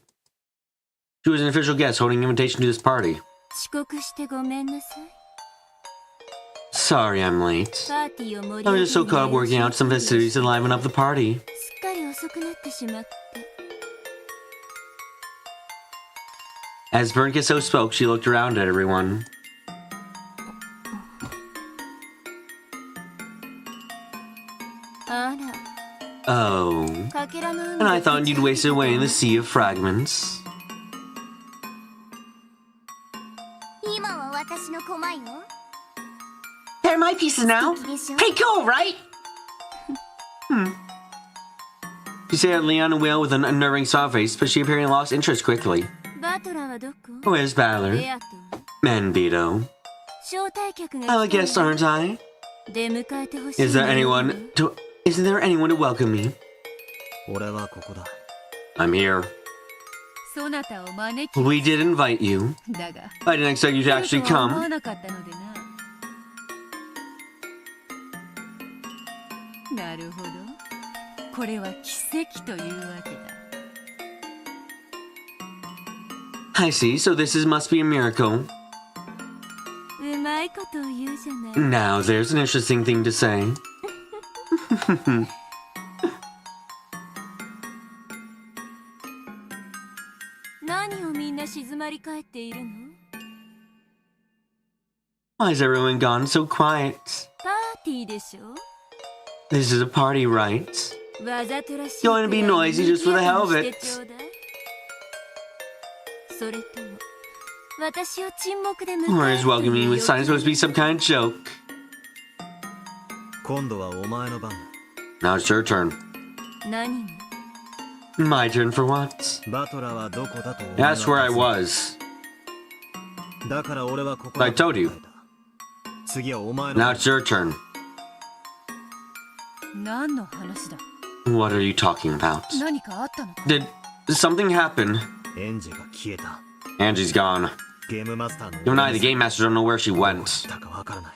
She was an official guest holding an invitation to this party. 遅刻してごめんなさい。 Sorry I'm late. パーティーを盛り I 上げ was just so caught up working out some festivities to liven up the party. すっかり遅くなってしまって。 As Veronica so spoke, she looked around at everyone. Oh, and I thought you'd waste it away in the sea of fragments. 今は私の駒よ。 They're my pieces now. Pretty cool, right? She stared at Leon and Will with an unnerving soft face, but she apparently lost interest quickly. バトラーはどこ？ Where's Battler? ベアと Manbito. 招待客が I'm a guest, aren't I? 出迎えてほしい。 Isn't there anyone to welcome me? 俺はここだ。 I'm here. そなたを招き We did invite you. だが I didn't expect you to actually 来るとは思 come. わなかったのでな。なるほど。これは奇跡というわけだ。 I see, so must be a miracle. うまいことを言うじゃない。 Now, there's an interesting thing to say. 何をみんな静まり返っているの？ Why is everyone gone so quiet? パーティーでしょ？ This is a party, right? わざとらしい。 Going to be noisy just for the hell of it. それとも私を沈黙で迎え Or is welcoming with silence supposed to be some kind of joke? 今度はお前の番。 Now it's your turn. 何が？ My turn for what? バトラーはどこだと？ That's where I was. だから俺はここだ。 I told you. 次はお前の。 Now it's your turn. 何の話だ？ What are you talking about? 何かあったの？ Did something happen? エンジが消えた。 Angie's gone. ゲームマスターの You and I, the game master, don't know where she どこに went. 行ったかわからない。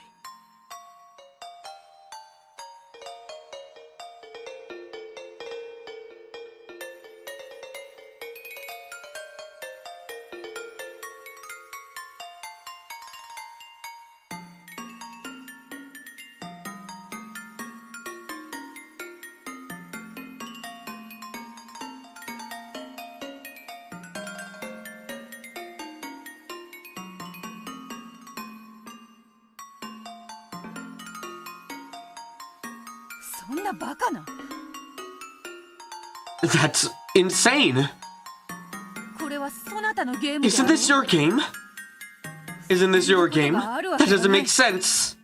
そんなバカな。 That's insane. これはそなたのゲームじゃ Isn't this your game? Isn't this your game? That doesn't make sense.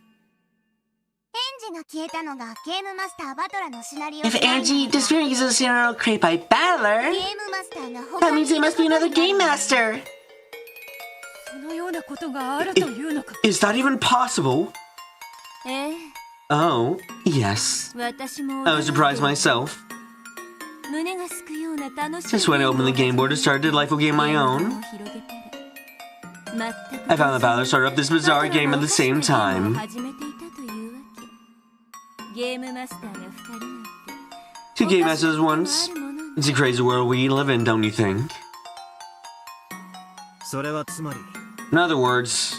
エンジが消えたのがゲームマスターバトラのシナリオ If Angie disappearing is a scenario created by Battler, ゲームマスターが that 他 means に it must be another game master. そのようなことがあるというのか。 Is that even possible? ええ、 Oh, yes. 私も I was surprised myself. 胸がすくような楽しい Just when I opened the game board and started a delightful game of my own, I found that Battler started up this bizarre game at the same time. 始めていたというわけ。ゲームマスターが2人なんて Two game masters once. It's a crazy world we live in, don't you think? それはつまり In other words,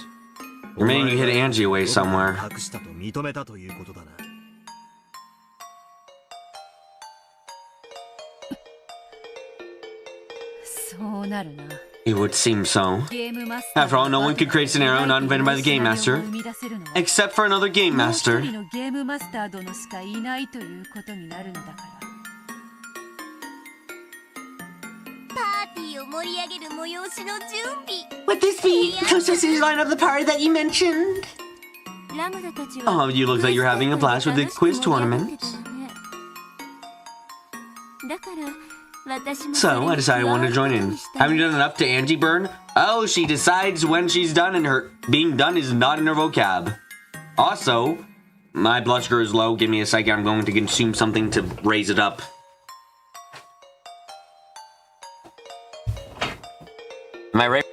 you're making you hid Angie away somewhere. 隠したと認めたということだな。そうなるな。 It would seem so. ゲームマスター After all, no one could create a scenario not invented by the game master, 生み出せるのは except for another game もう一 master. 人のゲームマスター殿しかいないということになるのだから。パーティーを盛り上げる催しの準備 Would this be Toast's line of the party that you mentioned? ラムダたちは Oh, you look like you're having a blast with the quiz tournament. だから私も So I decided I wanted to join in. Having done enough to Angie Burn? Oh, she decides when she's done, and her being done is not in her vocab. Also, my blood sugar is low. Give me a second. I'm going to consume something to raise it up. Am I right?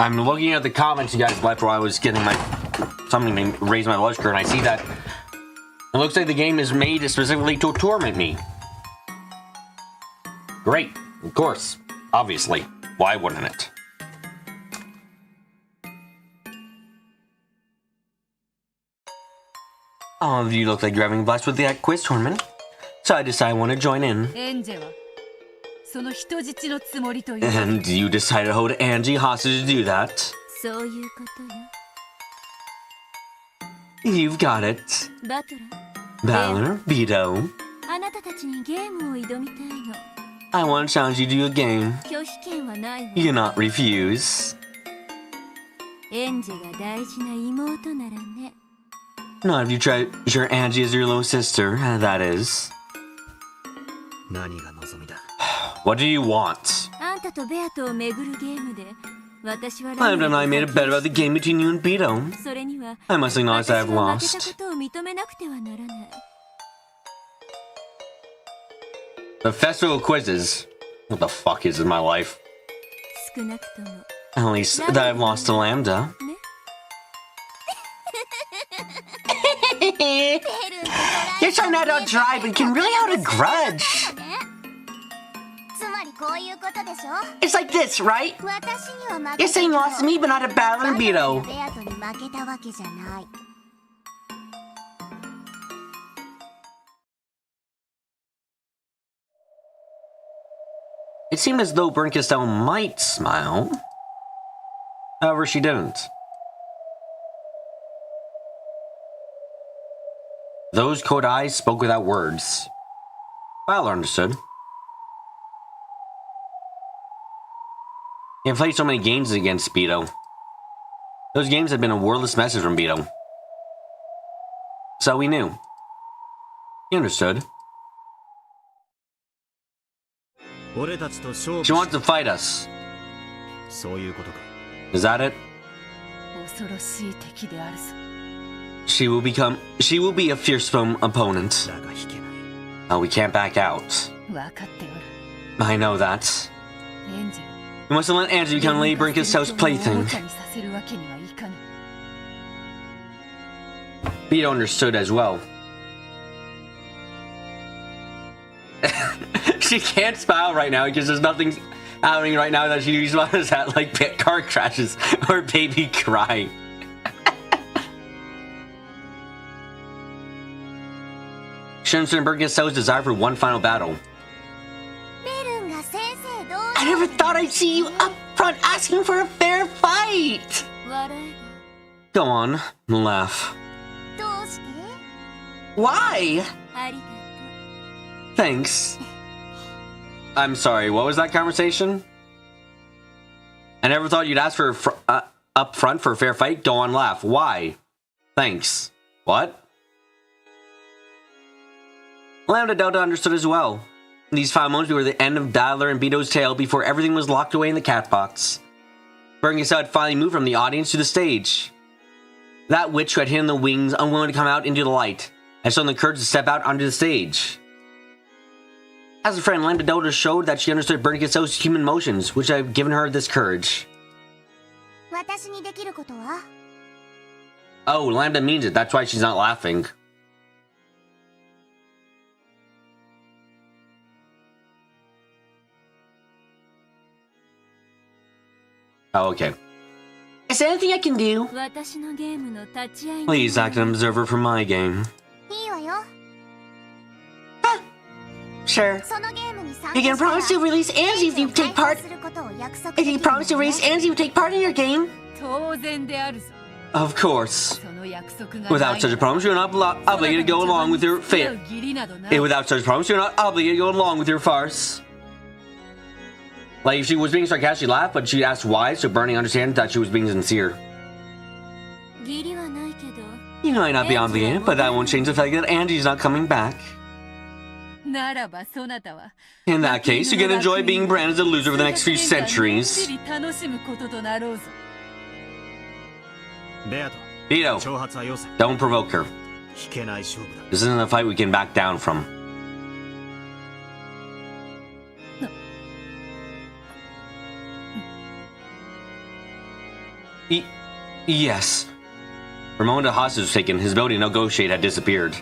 I'm looking at the comments you guys left while I was getting my... Something raise my blood sugar, and I see that it looks like the game is made specifically to torment me. Great. Of course. Obviously. Why wouldn't it? All of you look like you're having a blast with that quiz tournament, so I decided I want to join in. And you decided to hold Angie hostage to do that? You've got it. Battler, Beto. I want to challenge you to a game. You cannot refuse. Not if you try sure Angie is your little sister, that is. What do you want? Lambda and I made a bet about the game between you and Beto. I must acknowledge that I've lost. The Festival of Quizzes. What the fuck is in my life? At least that I've lost to Lambda. You're trying not to drive and can really hold a grudge. It's like this, right? You're saying you lost to me, but not a Battler and Beto. It seemed as though Bernkastel might smile. However, she didn't. Those cold eyes spoke without words. Battler understood. He had played so many games against Beto. Those games had been a wordless message from Beto. So he knew. He understood. She wants to fight us. Is that it? She will be a fearsome opponent. Oh, we can't back out. I know that. We mustn't let Angie become Lady Bernkastel's plaything. Beto understood as well. She can't smile right now because there's nothing happening right now that she smiles at, like car crashes or baby crying. She understood Bernkastel's desire for one final battle. I never thought I'd see you up front asking for a fair fight! Go on, laugh. Why? Thanks. I'm sorry, what was that conversation? I never thought you'd ask for up front for a fair fight? Go on, laugh. Why? Thanks. What? Lambda Delta understood as well. These 5 moments were the end of Battler and Beto's tale before everything was locked away in the cat box. Bernkastel had finally moved from the audience to the stage. That witch who had hidden the wings, unwilling to come out into the light, had shown the courage to step out onto the stage. As a friend, Lambda Delta showed that she understood Bernkastel's human emotions, which had given her this courage. Oh, Lambda means it. That's why she's not laughing. Oh, okay. Is there anything I can do? Please act an observer for my game. Huh. Sure. You can promise to release Angie if you take part. If you promise to release Angie if you take part in your game. Of course. Without such a promise, you're not obligated to go along with your Without such a promise, you're not obligated to go along with your farce. Like, if she was being sarcastic, she laughed, but she asked why, so Bernie understands that she was being sincere. You might not be obligated, but that won't change the fact that Angie's not coming back. In that case, you can enjoy being branded as a loser for the next few centuries. Beto, don't provoke her. This isn't a fight we can back down from. Yes. For a moment, the hostage was taken. His ability to negotiate had disappeared.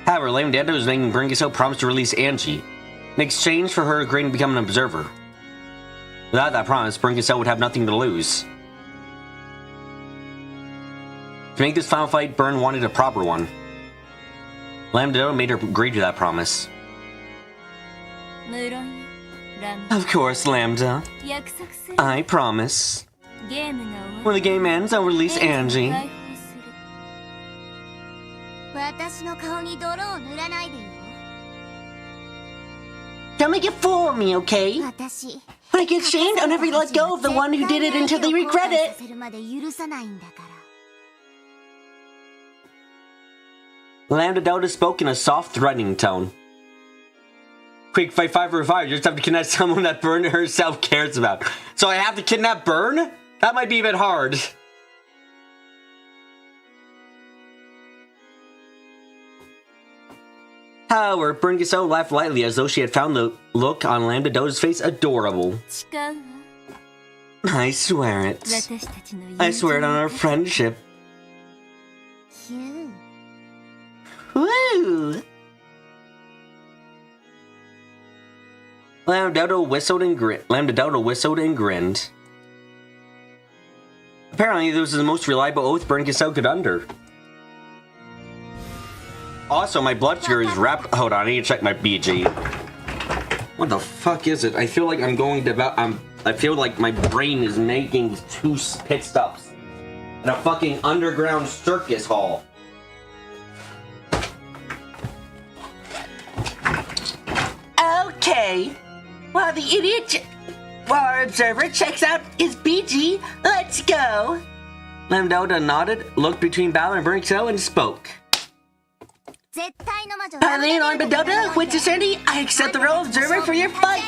However, Lame Dando was making Bringiso promise to release Angie in exchange for her agreeing to become an observer. Without that promise, Bringiso would have nothing to lose. To make this final fight, Byrne wanted a proper one. Lambda made her agree to that promise. Of course, Lambda. I promise. When the game ends, I'll release Angie. Don't make it fool of me, okay? When I get shamed, I'll never let go of the one who did it until they regret it. Lambda Delta spoke in a soft, threatening tone. Quick, fight 5 for 5. You just have to kidnap someone that Byrne herself cares about. So I have to kidnap Byrne? That might be a bit hard. However, Bringiso laughed lightly as though she had found the look on Lambda Dota's face adorable. I swear it. I swear it on our friendship. Woo! Lambda Dota whistled and grinned. Apparently, this was the most reliable oath Bringiso could utter. Also, my blood sugar is wrapped. Hold on, I need to check my BG. What the fuck is it? I feel like I'm going to I feel like my brain is making 2 pit stops in a fucking underground circus hall. Okay. While our observer checks out his BG, let's go. Lambda nodded, looked between Balor and Bringiso, and spoke. Finally, Lambda Delta, with Sandy, I accept the role of observer for your fight.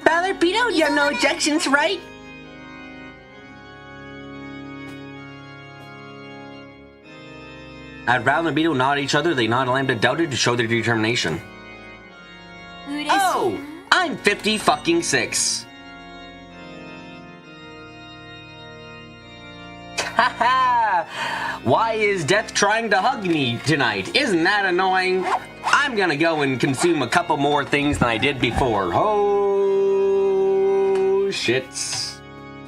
Balor, Beto, you have no objections, right? As Val and Beto nod at each other, they nod Lambda Delta to show their determination. Oh! I'm 50 fucking 6. Haha! Why is Death trying to hug me tonight? Isn't that annoying? I'm gonna go and consume a couple more things than I did before. Oh, shits.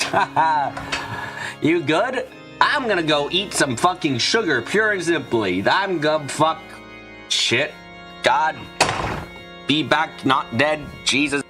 Haha. You good? I'm gonna go eat some fucking sugar, pure and simply. I'm gonna fuck shit. God. Be back, not dead. Jesus.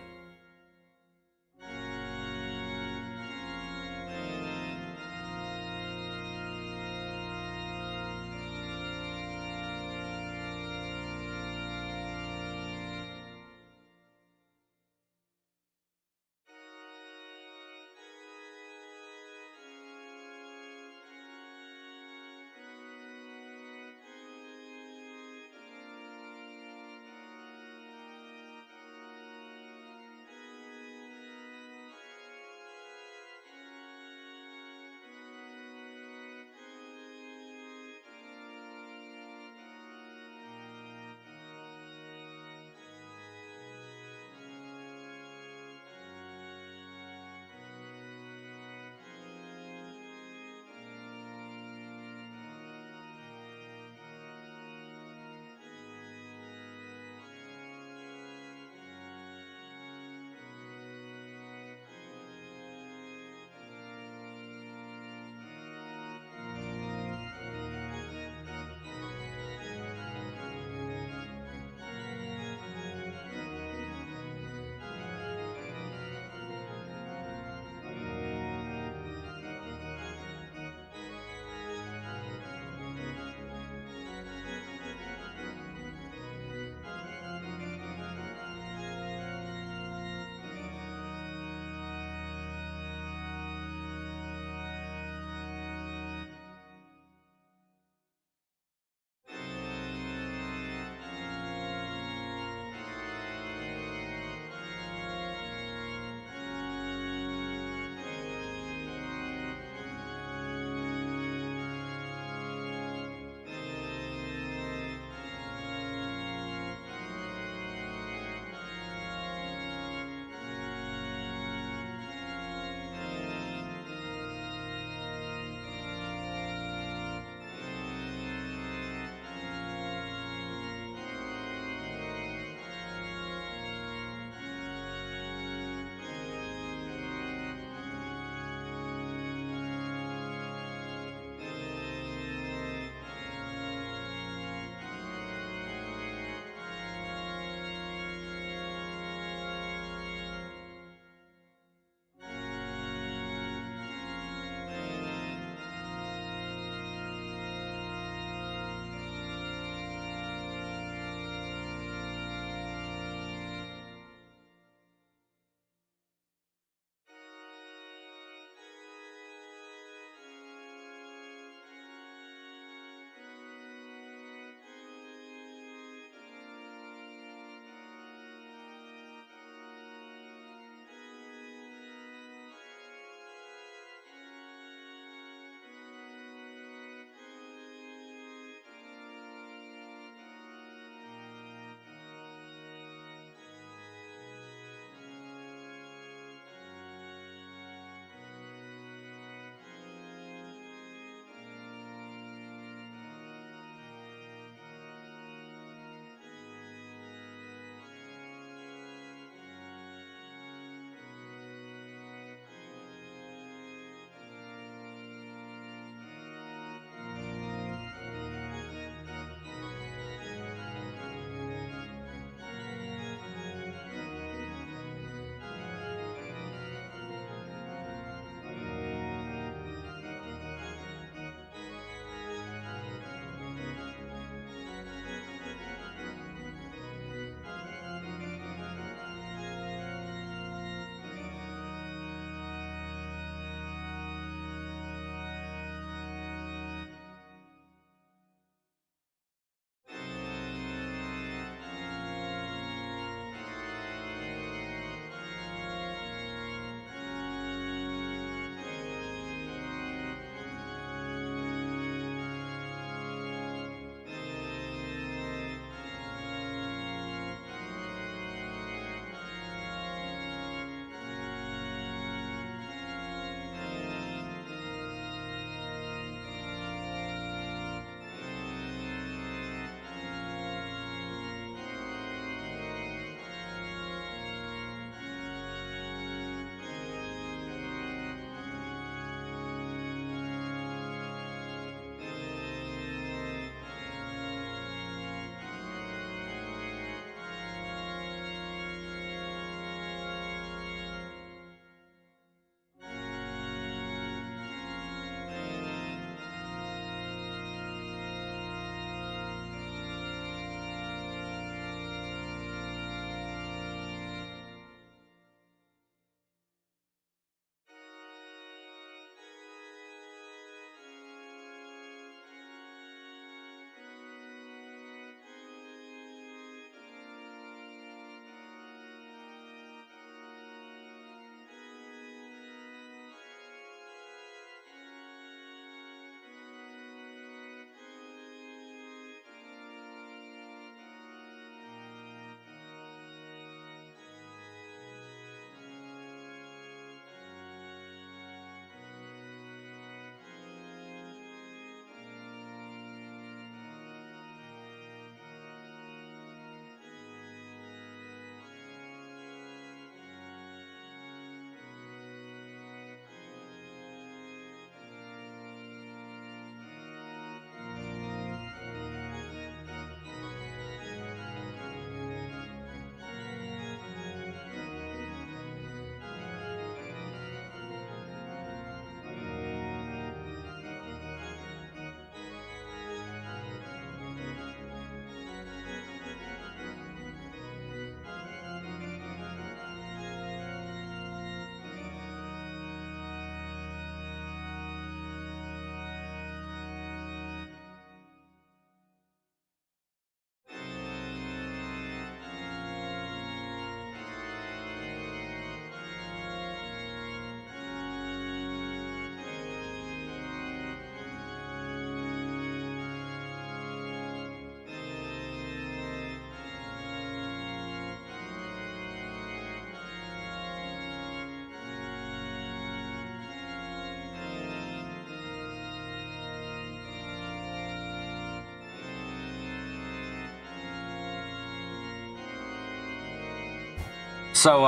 So,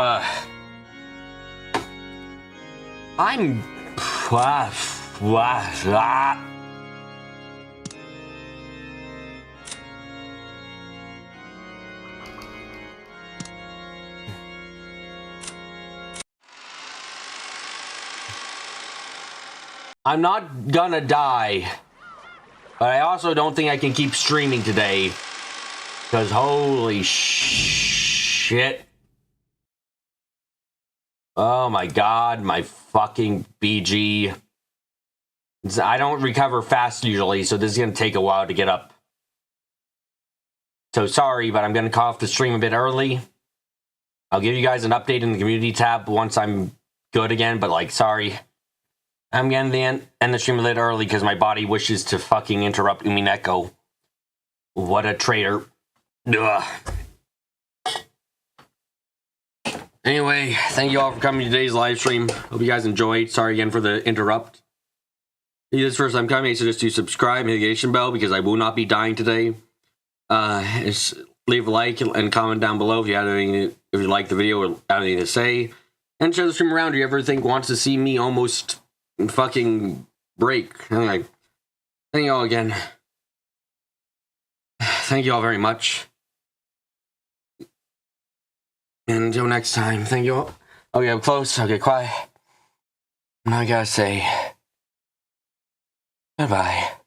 I'm... I'm not gonna die, but I also don't think I can keep streaming today, because holy shit. Oh my god, my fucking BG. I don't recover fast usually, so this is gonna take a while to get up. So sorry, but I'm gonna call off the stream a bit early. I'll give you guys an update in the community tab once I'm good again, but like, sorry. I'm getting the end the stream a little early because my body wishes to fucking interrupt Umineko. What a traitor. Ugh. Anyway, thank you all for coming to today's live stream. Hope you guys enjoyed. Sorry again for the interrupt. If this is the first time coming, so just do subscribe, notification bell, because I will not be dying today. Just leave a like and comment down below if you have anything, if you like the video or have anything to say. And share the stream around if you ever think wants to see me almost fucking break. Anyway, thank you all again. Thank you all very much. And until next time, thank you all. Okay, I'm close. I'll get quiet. And I gotta say, goodbye.